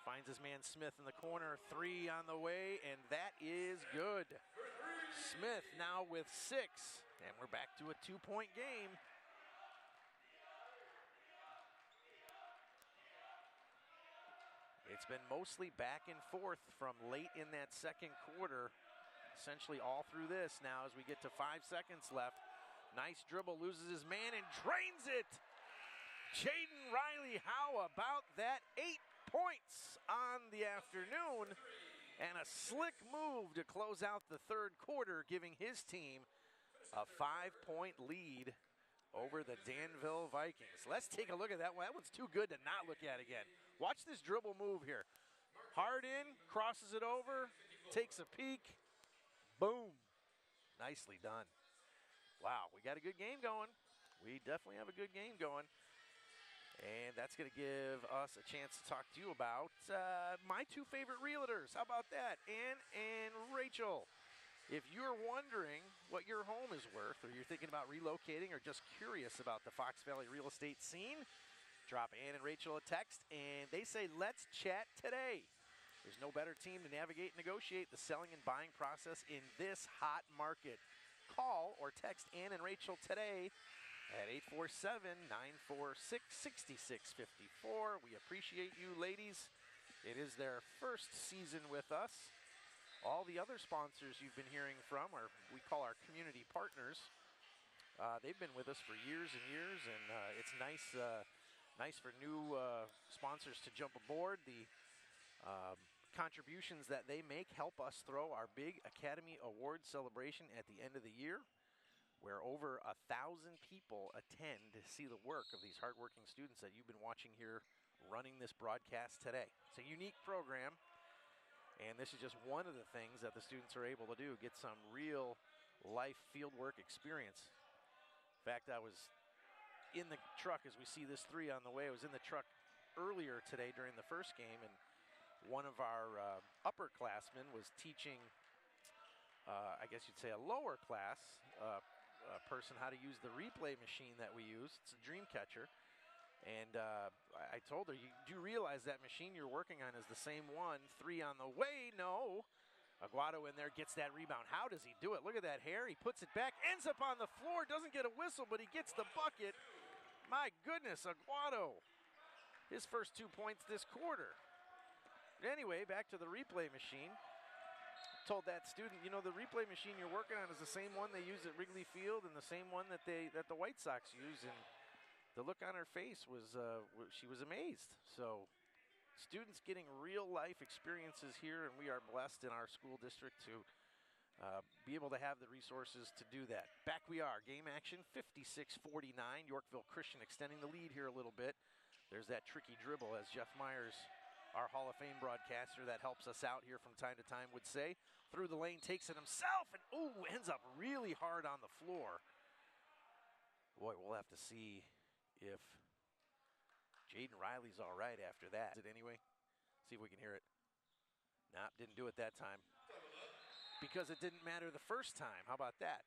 B: Finds his man Smith in the corner. 3 on the way, and that is good. Smith now with 6, and we're back to a 2-point game. It's been mostly back and forth from late in that second quarter, essentially all through this now as we get to 5 seconds left. Nice dribble, loses his man and drains it. Jaden Riley, how about that? 8 points on the afternoon and a slick move to close out the third quarter, giving his team a 5-point lead over the Danville Vikings. Let's take a look at that one. That one's too good to not look at again. Watch this dribble move here. Hard in, crosses it over, takes a peek, boom. Nicely done. Wow, we got a good game going. We definitely have a good game going. And that's going to give us a chance to talk to you about my 2 favorite realtors. How about that? Ann and Rachel. If you're wondering what your home is worth, or you're thinking about relocating, or just curious about the Fox Valley real estate scene, drop Ann and Rachel a text, and they say, let's chat today. There's no better team to navigate and negotiate the selling and buying process in this hot market. Call or text Ann and Rachel today at 847-946-6654. We appreciate you ladies. It is their first season with us. All the other sponsors you've been hearing from are, we call our community partners. They've been with us for years and years, and it's nice for new sponsors to jump aboard. The contributions that they make help us throw our big Academy Award celebration at the end of the year, where over 1,000 people attend to see the work of these hardworking students that you've been watching here running this broadcast today. It's a unique program, and this is just one of the things that the students are able to do, get some real life fieldwork experience. In fact, I was in the truck as we see this 3 on the way. I was in the truck earlier today during the first game, and one of our upperclassmen was teaching, I guess you'd say a lower class person how to use the replay machine that we use. It's a dream catcher. And I told her, you do realize that machine you're working on is the same one. 3 on the way. No. Aguado in there gets that rebound. How does he do it? Look at that hair. He puts it back, ends up on the floor, doesn't get a whistle, but he gets the bucket. My goodness, Aguado. His first 2 points this quarter. Anyway, back to the replay machine. Told that student, you know, the replay machine you're working on is the same one they use at Wrigley Field and the same one that the White Sox use. And the look on her face was, she was amazed. So students getting real life experiences here, and we are blessed in our school district to be able to have the resources to do that. Back we are, game action, 56-49. Yorkville Christian extending the lead here a little bit. There's that tricky dribble, as Jeff Myers, our Hall of Fame broadcaster that helps us out here from time to time, would say. Through the lane, takes it himself, and ends up really hard on the floor. Boy, we'll have to see if Jaden Riley's all right after that. Is it anyway? See if we can hear it. Nope, didn't do it that time. Because it didn't matter the first time. How about that?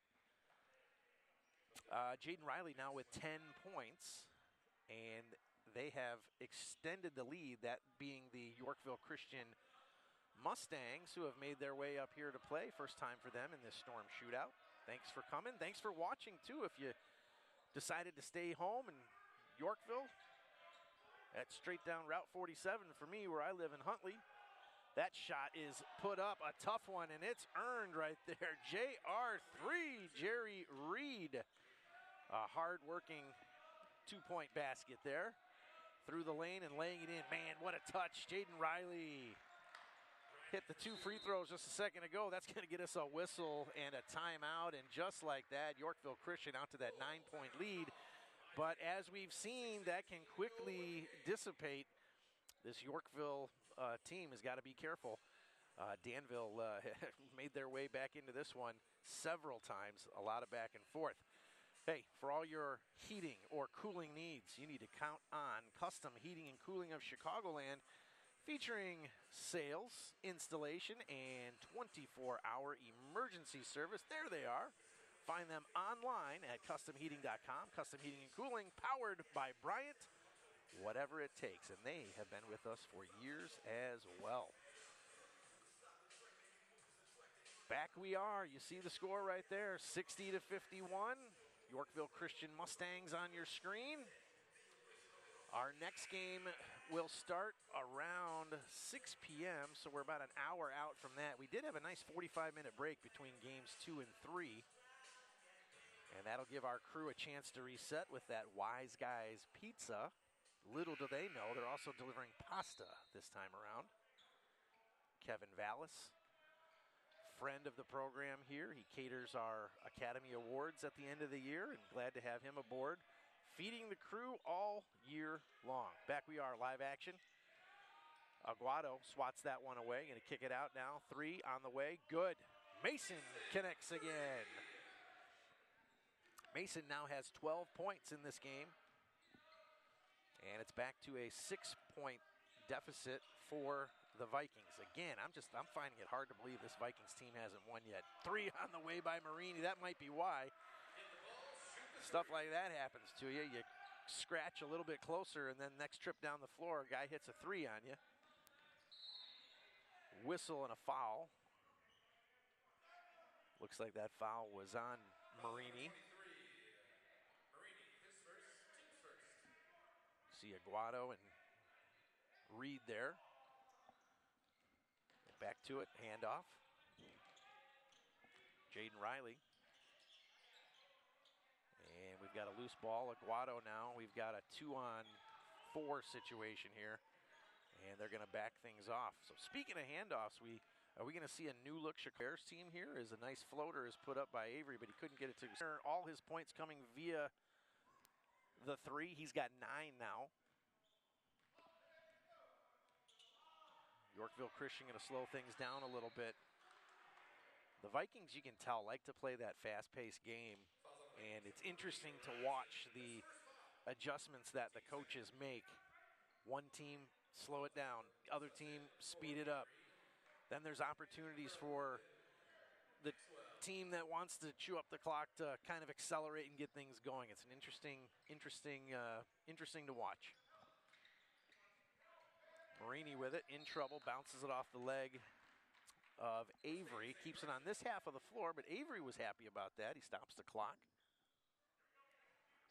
B: Jaden Riley now with 10 points. And they have extended the lead, that being the Yorkville Christian Mustangs, who have made their way up here to play. First time for them in this Storm Shootout. Thanks for coming. Thanks for watching, too, if you decided to stay home in Yorkville. That's straight down Route 47 for me, where I live in Huntley. That shot is put up, a tough one, and it's earned right there. JR3, Jerry Reed. A hard-working two-point basket there. Through the lane and laying it in. Man, what a touch. Jaden Riley hit the 2 free throws just a second ago. That's going to get us a whistle and a timeout. And just like that, Yorkville Christian out to that 9-point lead. But as we've seen, that can quickly dissipate. This Yorkville team has got to be careful. Danville made their way back into this one several times, a lot of back and forth. Hey, for all your heating or cooling needs, you need to count on Custom Heating and Cooling of Chicagoland, featuring sales, installation, and 24-hour emergency service. There they are. Find them online at customheating.com. Custom Heating and Cooling, powered by Bryant. Whatever it takes, and they have been with us for years as well. Back we are. You see the score right there, 60-51. Yorkville Christian Mustangs on your screen. Our next game will start around 6 p.m., so we're about an hour out from that. We did have a nice 45-minute break between games 2 and 3. And that'll give our crew a chance to reset with that Wise Guys pizza. Little do they know, they're also delivering pasta this time around. Kevin Vallis, friend of the program here. He caters our Academy Awards at the end of the year, and glad to have him aboard, feeding the crew all year long. Back we are, live action. Aguado swats that one away, going to kick it out now. 3 on the way, good. Mason connects again. Mason now has 12 points in this game. And it's back to a 6-point deficit for the Vikings. Again, I'm finding it hard to believe this Vikings team hasn't won yet. 3 on the way by Marini. That might be why. Stuff like that happens to you. You scratch a little bit closer, and then next trip down the floor, a guy hits a 3 on you. Whistle and a foul. Looks like that foul was on Marini. See Aguado and Reed there. Back to it, handoff. Jaden Riley. And we've got a loose ball. Aguado now. We've got a 2-on-4 situation here. And they're going to back things off. So speaking of handoffs, are we going to see a new look Chicago's team here? As a nice floater is put up by Avery, but he couldn't get it to all his points coming via the 3. He's got 9 now. Yorkville Christian going to slow things down a little bit. The Vikings, you can tell, like to play that fast-paced game, and it's interesting to watch the adjustments that the coaches make. One team, slow it down. Other team, speed it up. Then there's opportunities for the team that wants to chew up the clock to kind of accelerate and get things going. It's an interesting to watch. Marini with it, in trouble, bounces it off the leg of Avery, keeps it on this half of the floor, but Avery was happy about that. He stops the clock.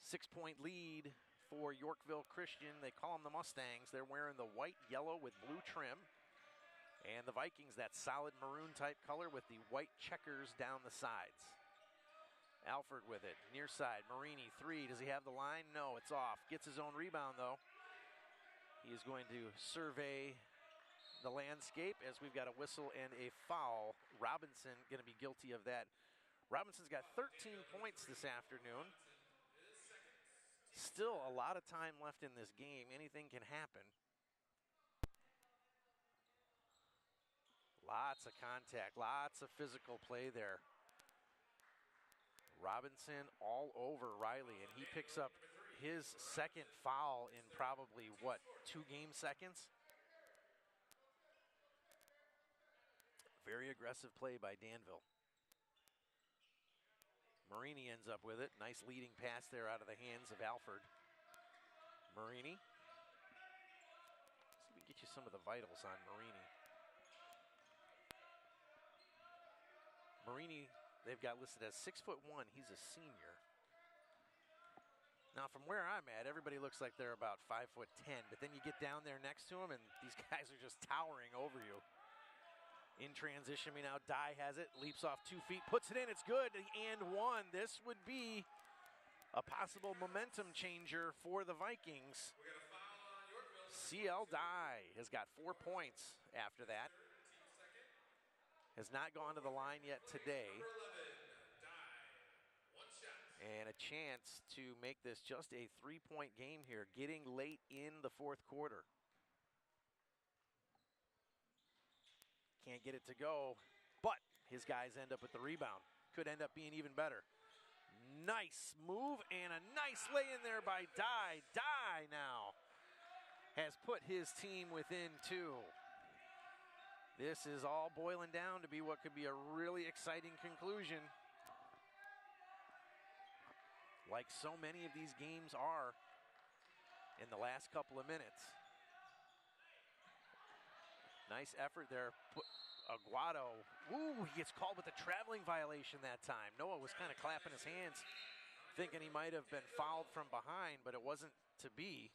B: 6-point lead for Yorkville Christian. They call them the Mustangs. They're wearing the white, yellow with blue trim. And the Vikings, that solid maroon type color with the white checkers down the sides. Alford with it, near side, Marini, three. Does he have the line? No, it's off. Gets his own rebound though. He is going to survey the landscape as we've got a whistle and a foul. Robinson going to be guilty of that. Robinson's got 13 points this afternoon. Still a lot of time left in this game. Anything can happen. Lots of contact, lots of physical play there. Robinson all over Riley, and he picks up his second foul in probably, what, 2 game seconds? Very aggressive play by Danville. Marini ends up with it. Nice leading pass there out of the hands of Alford. Marini. Let's see if we can get you some of the vitals on Marini. Marini, they've got listed as 6'1". He's a senior. Now, from where I'm at, everybody looks like they're about 5'10", but then you get down there next to them, and these guys are just towering over you. In transition, now Dye has it, leaps off 2 feet, puts it in, it's good, and one. This would be a possible momentum changer for the Vikings. CL Dye has got 4 points after that. Has not gone to the line yet today. And a chance to make this just a 3-point game here, getting late in the 4th quarter. Can't get it to go, but his guys end up with the rebound. Could end up being even better. Nice move and a nice lay in there by Dye. Dye now has put his team within 2. This is all boiling down to be what could be a really exciting conclusion. Like so many of these games are in the last couple of minutes. Nice effort there. Aguado, ooh, he gets called with a traveling violation that time. Noah was kind of clapping his hands, thinking he might have been fouled from behind, but it wasn't to be.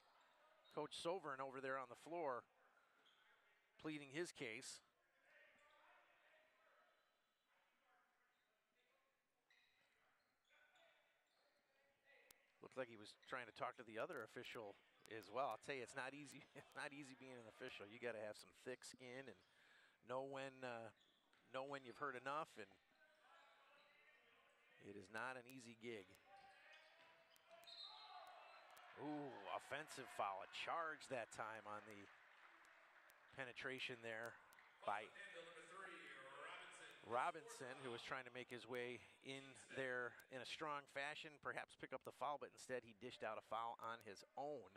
B: Coach Sovern over there on the floor pleading his case. Looked like he was trying to talk to the other official as well. I'll tell you, it's not easy. It's not easy being an official. You got to have some thick skin and know when you've heard enough, and it is not an easy gig. Ooh, offensive foul, a charge that time on the penetration there by Robinson, who was trying to make his way in there in a strong fashion, perhaps pick up the foul, but instead he dished out a foul on his own.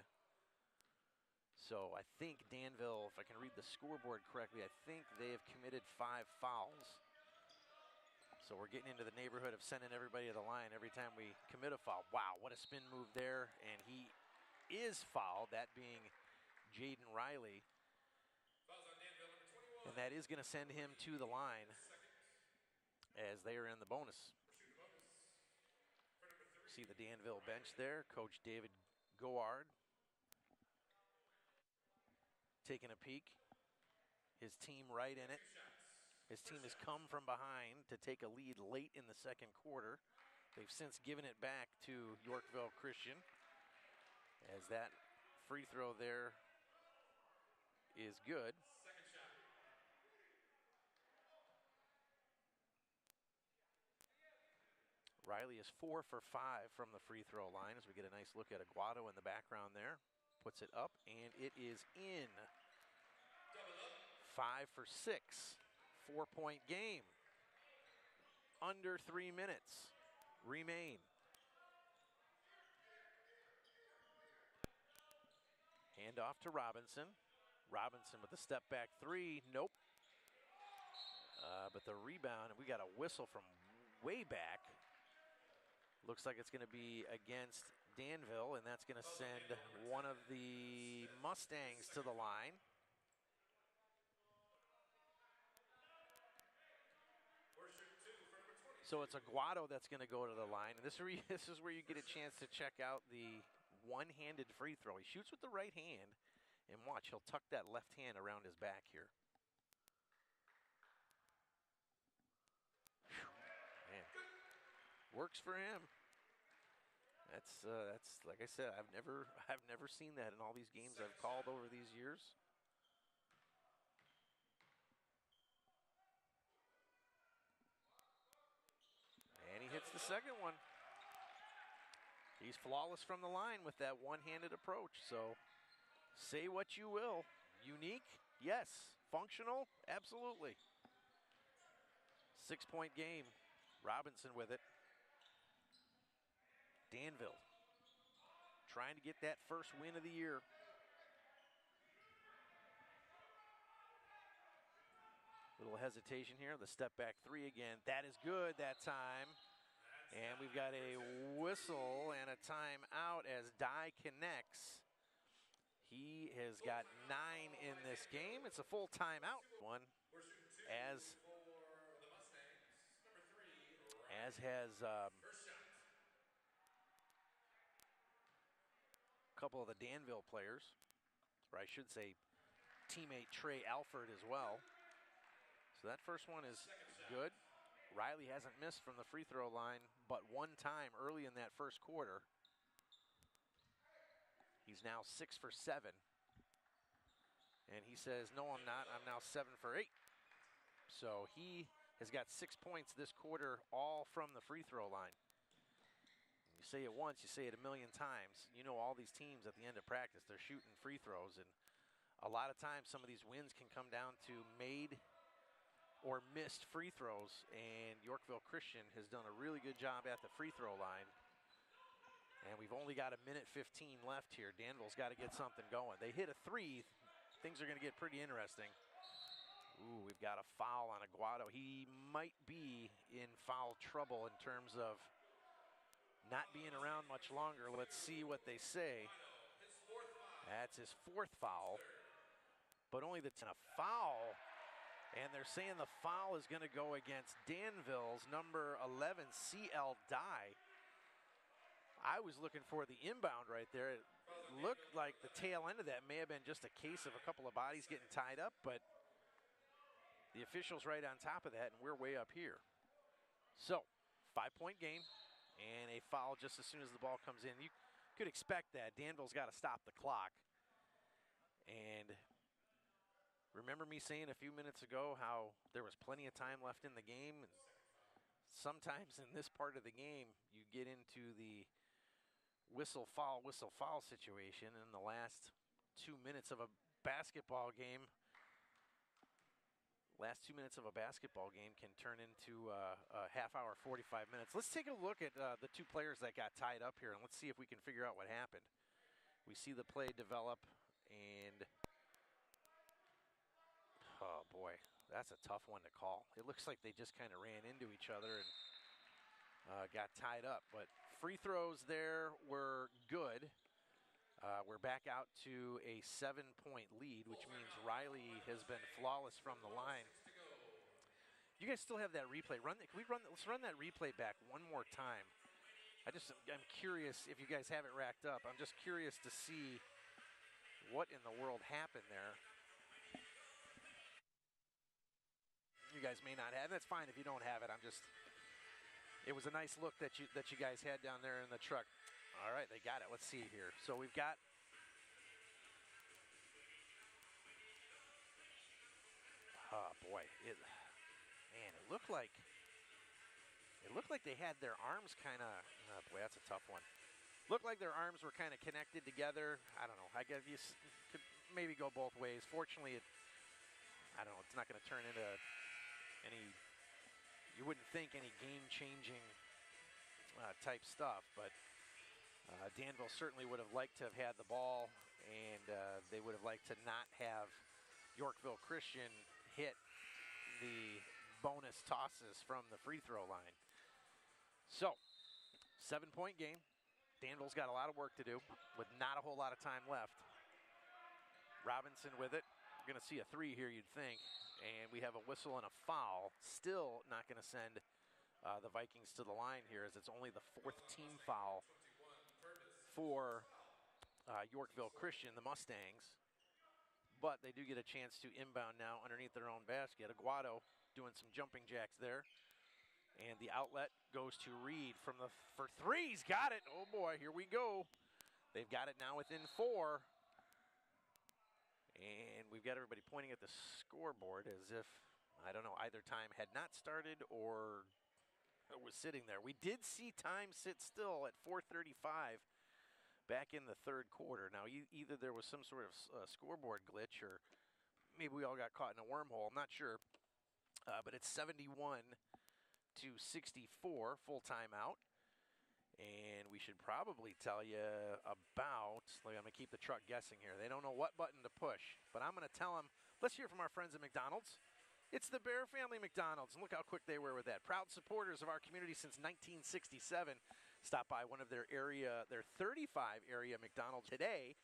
B: So I think Danville, if I can read the scoreboard correctly, I think they have committed 5 fouls. So we're getting into the neighborhood of sending everybody to the line every time we commit a foul. Wow, what a spin move there, and he is fouled, that being Jaden Riley. And that is going to send him to the line as they are in the bonus. See the Danville bench there. Coach David Goard taking a peek. His team right in it. His team has come from behind to take a lead late in the 2nd quarter. They've since given it back to Yorkville Christian, as that free throw there is good. Riley is 4 for 5 from the free throw line as we get a nice look at Aguado in the background there. Puts it up, and it is in. 5 for 6. 4-point game. Under 3 minutes remain. Hand off to Robinson. Robinson with the step back 3. Nope. But the rebound, and we got a whistle from way back. Looks like it's going to be against Danville, and that's going to send one of the Mustangs to the line. So it's Aguado that's going to go to the line. And this is where you get a chance to check out the one-handed free throw. He shoots with the right hand, and watch, he'll tuck that left hand around his back here. Whew, man, works for him. That's like I said, I've never seen that in all these games I've called over these years. And he hits the second one. He's flawless from the line with that one-handed approach. So say what you will. Unique? Yes. Functional? Absolutely. 6-point game. Robinson with it. Danville trying to get that first win of the year. Little hesitation here. The step back three again. That is good that time. And we've got a whistle and a timeout as Dye connects. He has got 9 in this game. It's a full timeout. One as has a couple of the Danville players, or I should say teammate Trey Alford as well. So that first one is good. Riley hasn't missed from the free throw line but one time early in that first quarter. He's now 6 for 7. And he says, no, I'm not. I'm now 7 for 8. So he has got 6 points this quarter, all from the free throw line. You say it once, you say it a million times. You know all these teams at the end of practice, they're shooting free throws. And a lot of times some of these wins can come down to made or missed free throws, and Yorkville Christian has done a really good job at the free throw line. And we've only got a minute 15 left here. Danville's got to get something going. They hit a three. Things are going to get pretty interesting. Ooh, we've got a foul on Aguado. He might be in foul trouble in terms of not being around much longer. Let's see what they say. That's his 4th foul, but only the 10. A foul. And they're saying the foul is going to go against Danville's number 11, CL Dye. I was looking for the inbound right there. It looked like the tail end of that may have been just a case of a couple of bodies getting tied up, but the official's right on top of that, and we're way up here. So, 5-point game, and a foul just as soon as the ball comes in. You could expect that. Danville's got to stop the clock. And remember me saying a few minutes ago how there was plenty of time left in the game? And sometimes in this part of the game, you get into the whistle foul situation in the last 2 minutes of a basketball game. Last 2 minutes of a basketball game can turn into a half hour, 45 minutes. Let's take a look at the 2 players that got tied up here, and let's see if we can figure out what happened. We see the play develop, and oh boy, that's a tough one to call. It looks like they just kind of ran into each other and got tied up. But free throws there were good. We're back out to a 7-point lead, which means Riley has been flawless from the line. You guys still have that replay. Let's run that replay back one more time. I'm curious if you guys have it racked up. I'm just curious to see what in the world happened there. You guys may not have. That's fine if you don't have it. It was a nice look that you guys had down there in the truck. All right, they got it. Let's see here. So we've got oh boy, it looked like they had their arms kind of. Oh boy, that's a tough one. Looked like their arms were kind of connected together. I don't know. I guess you could maybe go both ways. Fortunately, I don't know. It's not going to turn into any. You wouldn't think any game-changing type stuff, but Danville certainly would have liked to have had the ball, and they would have liked to not have Yorkville Christian hit the bonus tosses from the free throw line. So, 7-point game. Danville's got a lot of work to do with not a whole lot of time left. Robinson with it. We're going to see a 3 here, you'd think. And we have a whistle and a foul. Still not going to send the Vikings to the line here, as it's only the 4th team foul for Yorkville Christian, the Mustangs. But they do get a chance to inbound now underneath their own basket. Aguado doing some jumping jacks there. And the outlet goes to Reed for 3. He's got it. Oh boy, here we go. They've got it now within 4. And we've got everybody pointing at the scoreboard as if, I don't know, either time had not started or was sitting there. We did see time sit still at 4:35 back in the 3rd quarter. Now, either there was some sort of scoreboard glitch or maybe we all got caught in a wormhole. I'm not sure. But it's 71-64, full timeout. And we should probably tell you about, I'm going to keep the truck guessing here. They don't know what button to push, but I'm going to tell them, let's hear from our friends at McDonald's. It's the Bear Family McDonald's, and look how quick they were with that. Proud supporters of our community since 1967. Stop by one of their 35 area McDonald's today.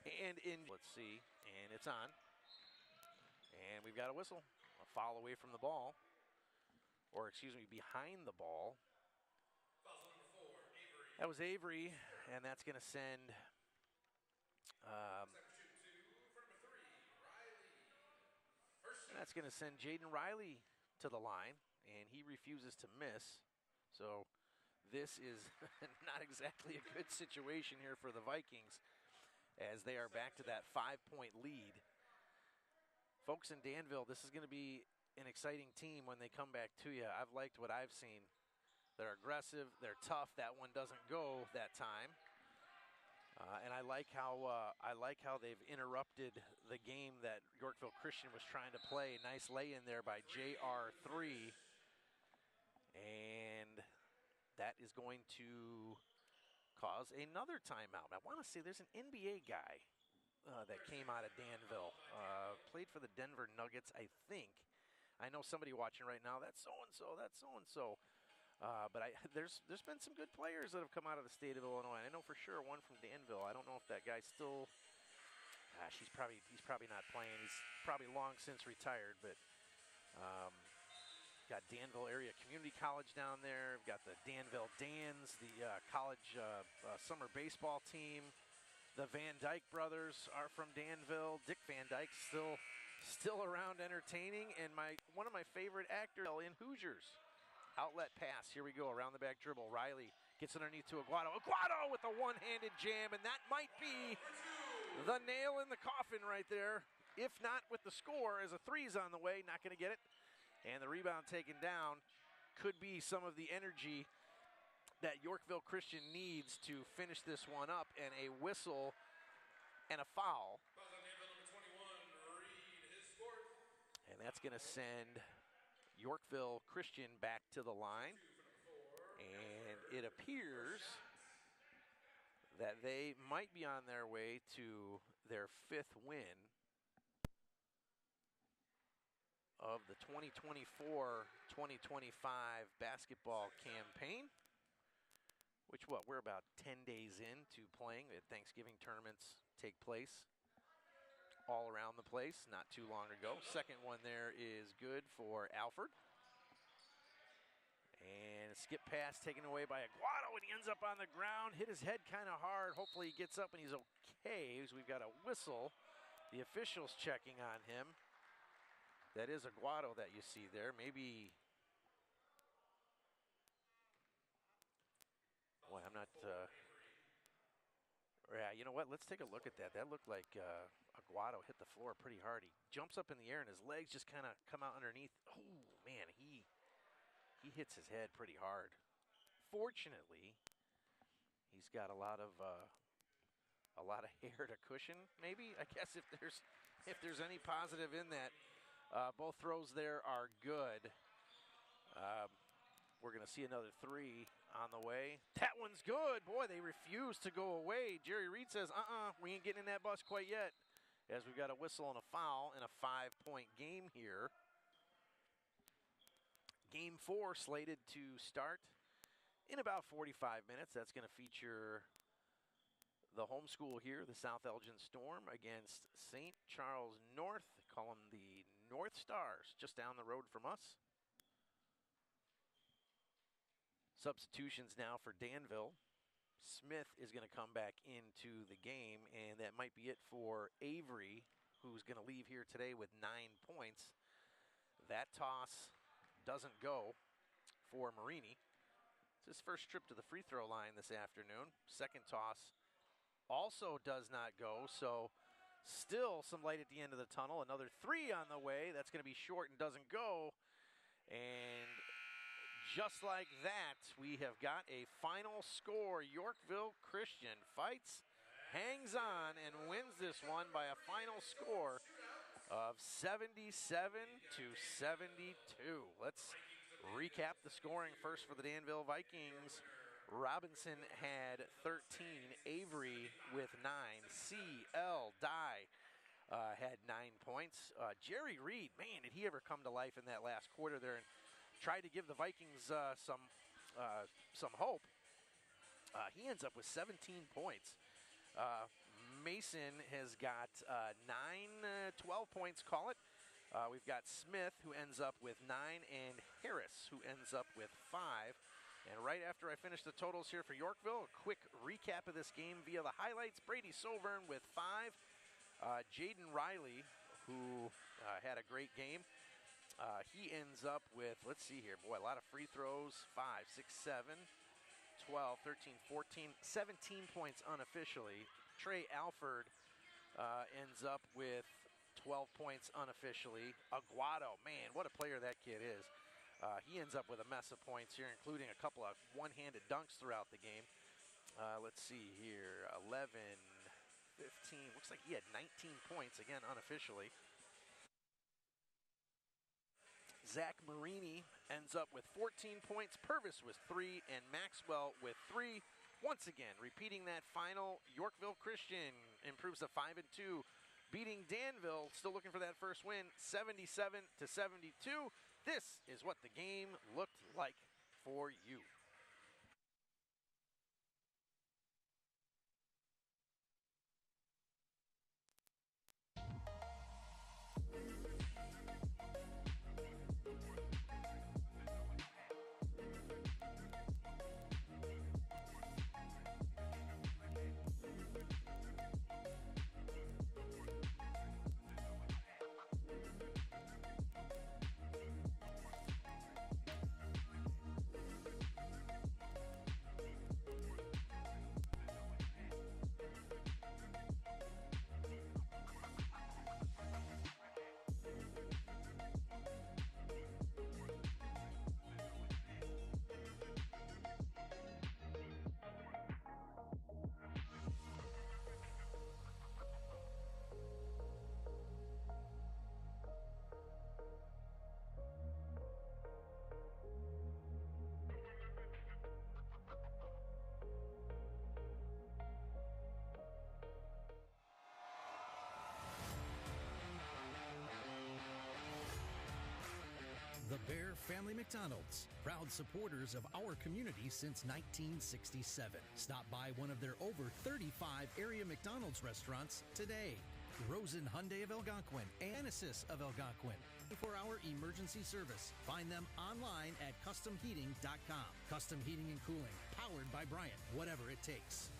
B: And let's see, and it's on. And we've got a whistle, a foul away from the ball, or excuse me, behind the ball. That was Avery, and that's going to send Jaden Riley to the line, and he refuses to miss. So this is not exactly a good situation here for the Vikings, as they are back to that 5-point lead. Folks in Danville, this is going to be an exciting team when they come back to you. I've liked what I've seen. They're aggressive, they're tough. That one doesn't go that time. And I like how they've interrupted the game that Yorkville Christian was trying to play. Nice lay in there by JR3. And that is going to cause another timeout. I want to say there's an NBA guy that came out of Danville. Played for the Denver Nuggets, I think. I know somebody watching right now, that's so-and-so, that's so-and-so. But there's been some good players that have come out of the state of Illinois. I know for sure one from Danville. I don't know if that guy's still. He's probably not playing. He's probably long since retired. But got Danville Area Community College down there. We've got the Danville Dans, the college summer baseball team. The Van Dyke brothers are from Danville. Dick Van Dyke still around entertaining, and one of my favorite actors in Hoosiers. Outlet pass, here we go, around the back dribble. Riley gets underneath to Aguado. Aguado with a one-handed jam, and that might be the nail in the coffin right there. If not with the score, as a 3's on the way, not going to get it. And the rebound taken down could be some of the energy that Yorkville Christian needs to finish this one up, and a whistle and a foul. And that's going to send Yorkville Christian back to the line, and it appears that they might be on their way to their 5th win of the 2024-2025 basketball campaign, which we're about 10 days into playing. Thanksgiving tournaments take place all around the place not too long ago. Second one there is good for Alford. And a skip pass taken away by Aguado, and he ends up on the ground, hit his head kind of hard. Hopefully he gets up and he's okay, as we've got a whistle. The officials checking on him. That is Aguado that you see there. Maybe, boy, I'm not, yeah, you know what? Let's take a look at that. That looked like Aguado hit the floor pretty hard. He jumps up in the air, and his legs just kind of come out underneath. Oh, man, he hits his head pretty hard. Fortunately, he's got a lot of hair to cushion, maybe. I guess if there's any positive in that. Both throws there are good. We're going to see another 3 on the way. That one's good. Boy, they refuse to go away. Jerry Reed says, we ain't getting in that bus quite yet, as we've got a whistle and a foul in a 5-point game here. Game 4 slated to start in about 45 minutes. That's going to feature the home school here, the South Elgin Storm, against St. Charles North. They call them the North Stars, just down the road from us. Substitutions now for Danville. Smith is going to come back into the game, and that might be it for Avery, who's going to leave here today with 9 points. That toss doesn't go for Marini. It's his first trip to the free throw line this afternoon. Second toss also does not go, so still some light at the end of the tunnel. Another 3 on the way. That's going to be short and doesn't go. And just like that, we have got a final score. Yorkville Christian fights, hangs on, and wins this one by a final score of 77-72. Let's recap the scoring first for the Danville Vikings. Robinson had 13, Avery with 9, C.L. Dye had 9 points. Jerry Reed, man, did he ever come to life in that last quarter there and tried to give the Vikings some hope. He ends up with 17 points. Mason has got 12 points, call it. We've got Smith, who ends up with 9, and Harris, who ends up with 5. And right after I finish the totals here for Yorkville, a quick recap of this game via the highlights. Brady Sovern with 5. Jaden Riley, who had a great game. He ends up with, let's see here, boy, a lot of free throws. 5, 6, 7, 12, 13, 14, 17 points unofficially. Trey Alford ends up with 12 points unofficially. Aguado, man, what a player that kid is. He ends up with a mess of points here, including a couple of one-handed dunks throughout the game. Let's see here, 11, 15, looks like he had 19 points, again, unofficially. Zach Marini ends up with 14 points, Purvis with 3, and Maxwell with 3. Once again, repeating that final, Yorkville Christian improves to 5-2, beating Danville, still looking for that first win, 77-72. This is what the game looked like for you.
A: The Bear Family McDonald's, proud supporters of our community since 1967. Stop by one of their over 35 area McDonald's restaurants today. Rosen Hyundai of Algonquin, Genesis of Algonquin. 24-hour emergency service. Find them online at customheating.com. Custom Heating and Cooling, powered by Bryant, whatever it takes.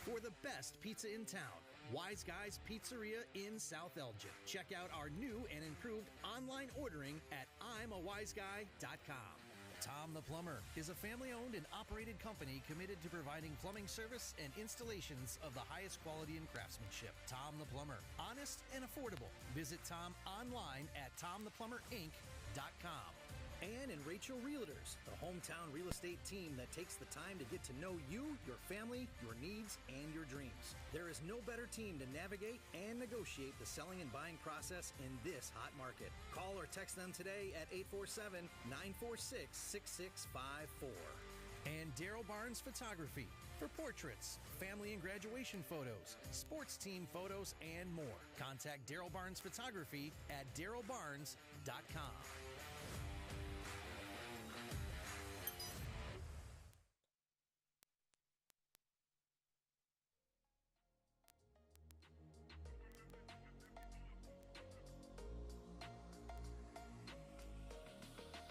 A: For the best pizza in town, Wise Guys Pizzeria in South Elgin. Check out our new and improved online ordering at I'mAWiseGuy.com. Tom the Plumber is a family-owned and operated company committed to providing plumbing service and installations of the highest quality and craftsmanship. Tom the Plumber, honest and affordable. Visit Tom online at TomThePlumberInc.com. Ann and Rachel Realtors, the hometown real estate team that takes the time to get to know you, your family, your needs, and your dreams. There is no better team to navigate and negotiate the selling and buying process in this hot market. Call or text them today at 847-946-6654. And Daryl Barnes Photography for portraits, family and graduation photos, sports team photos, and more. Contact Daryl Barnes Photography at darylbarnes.com.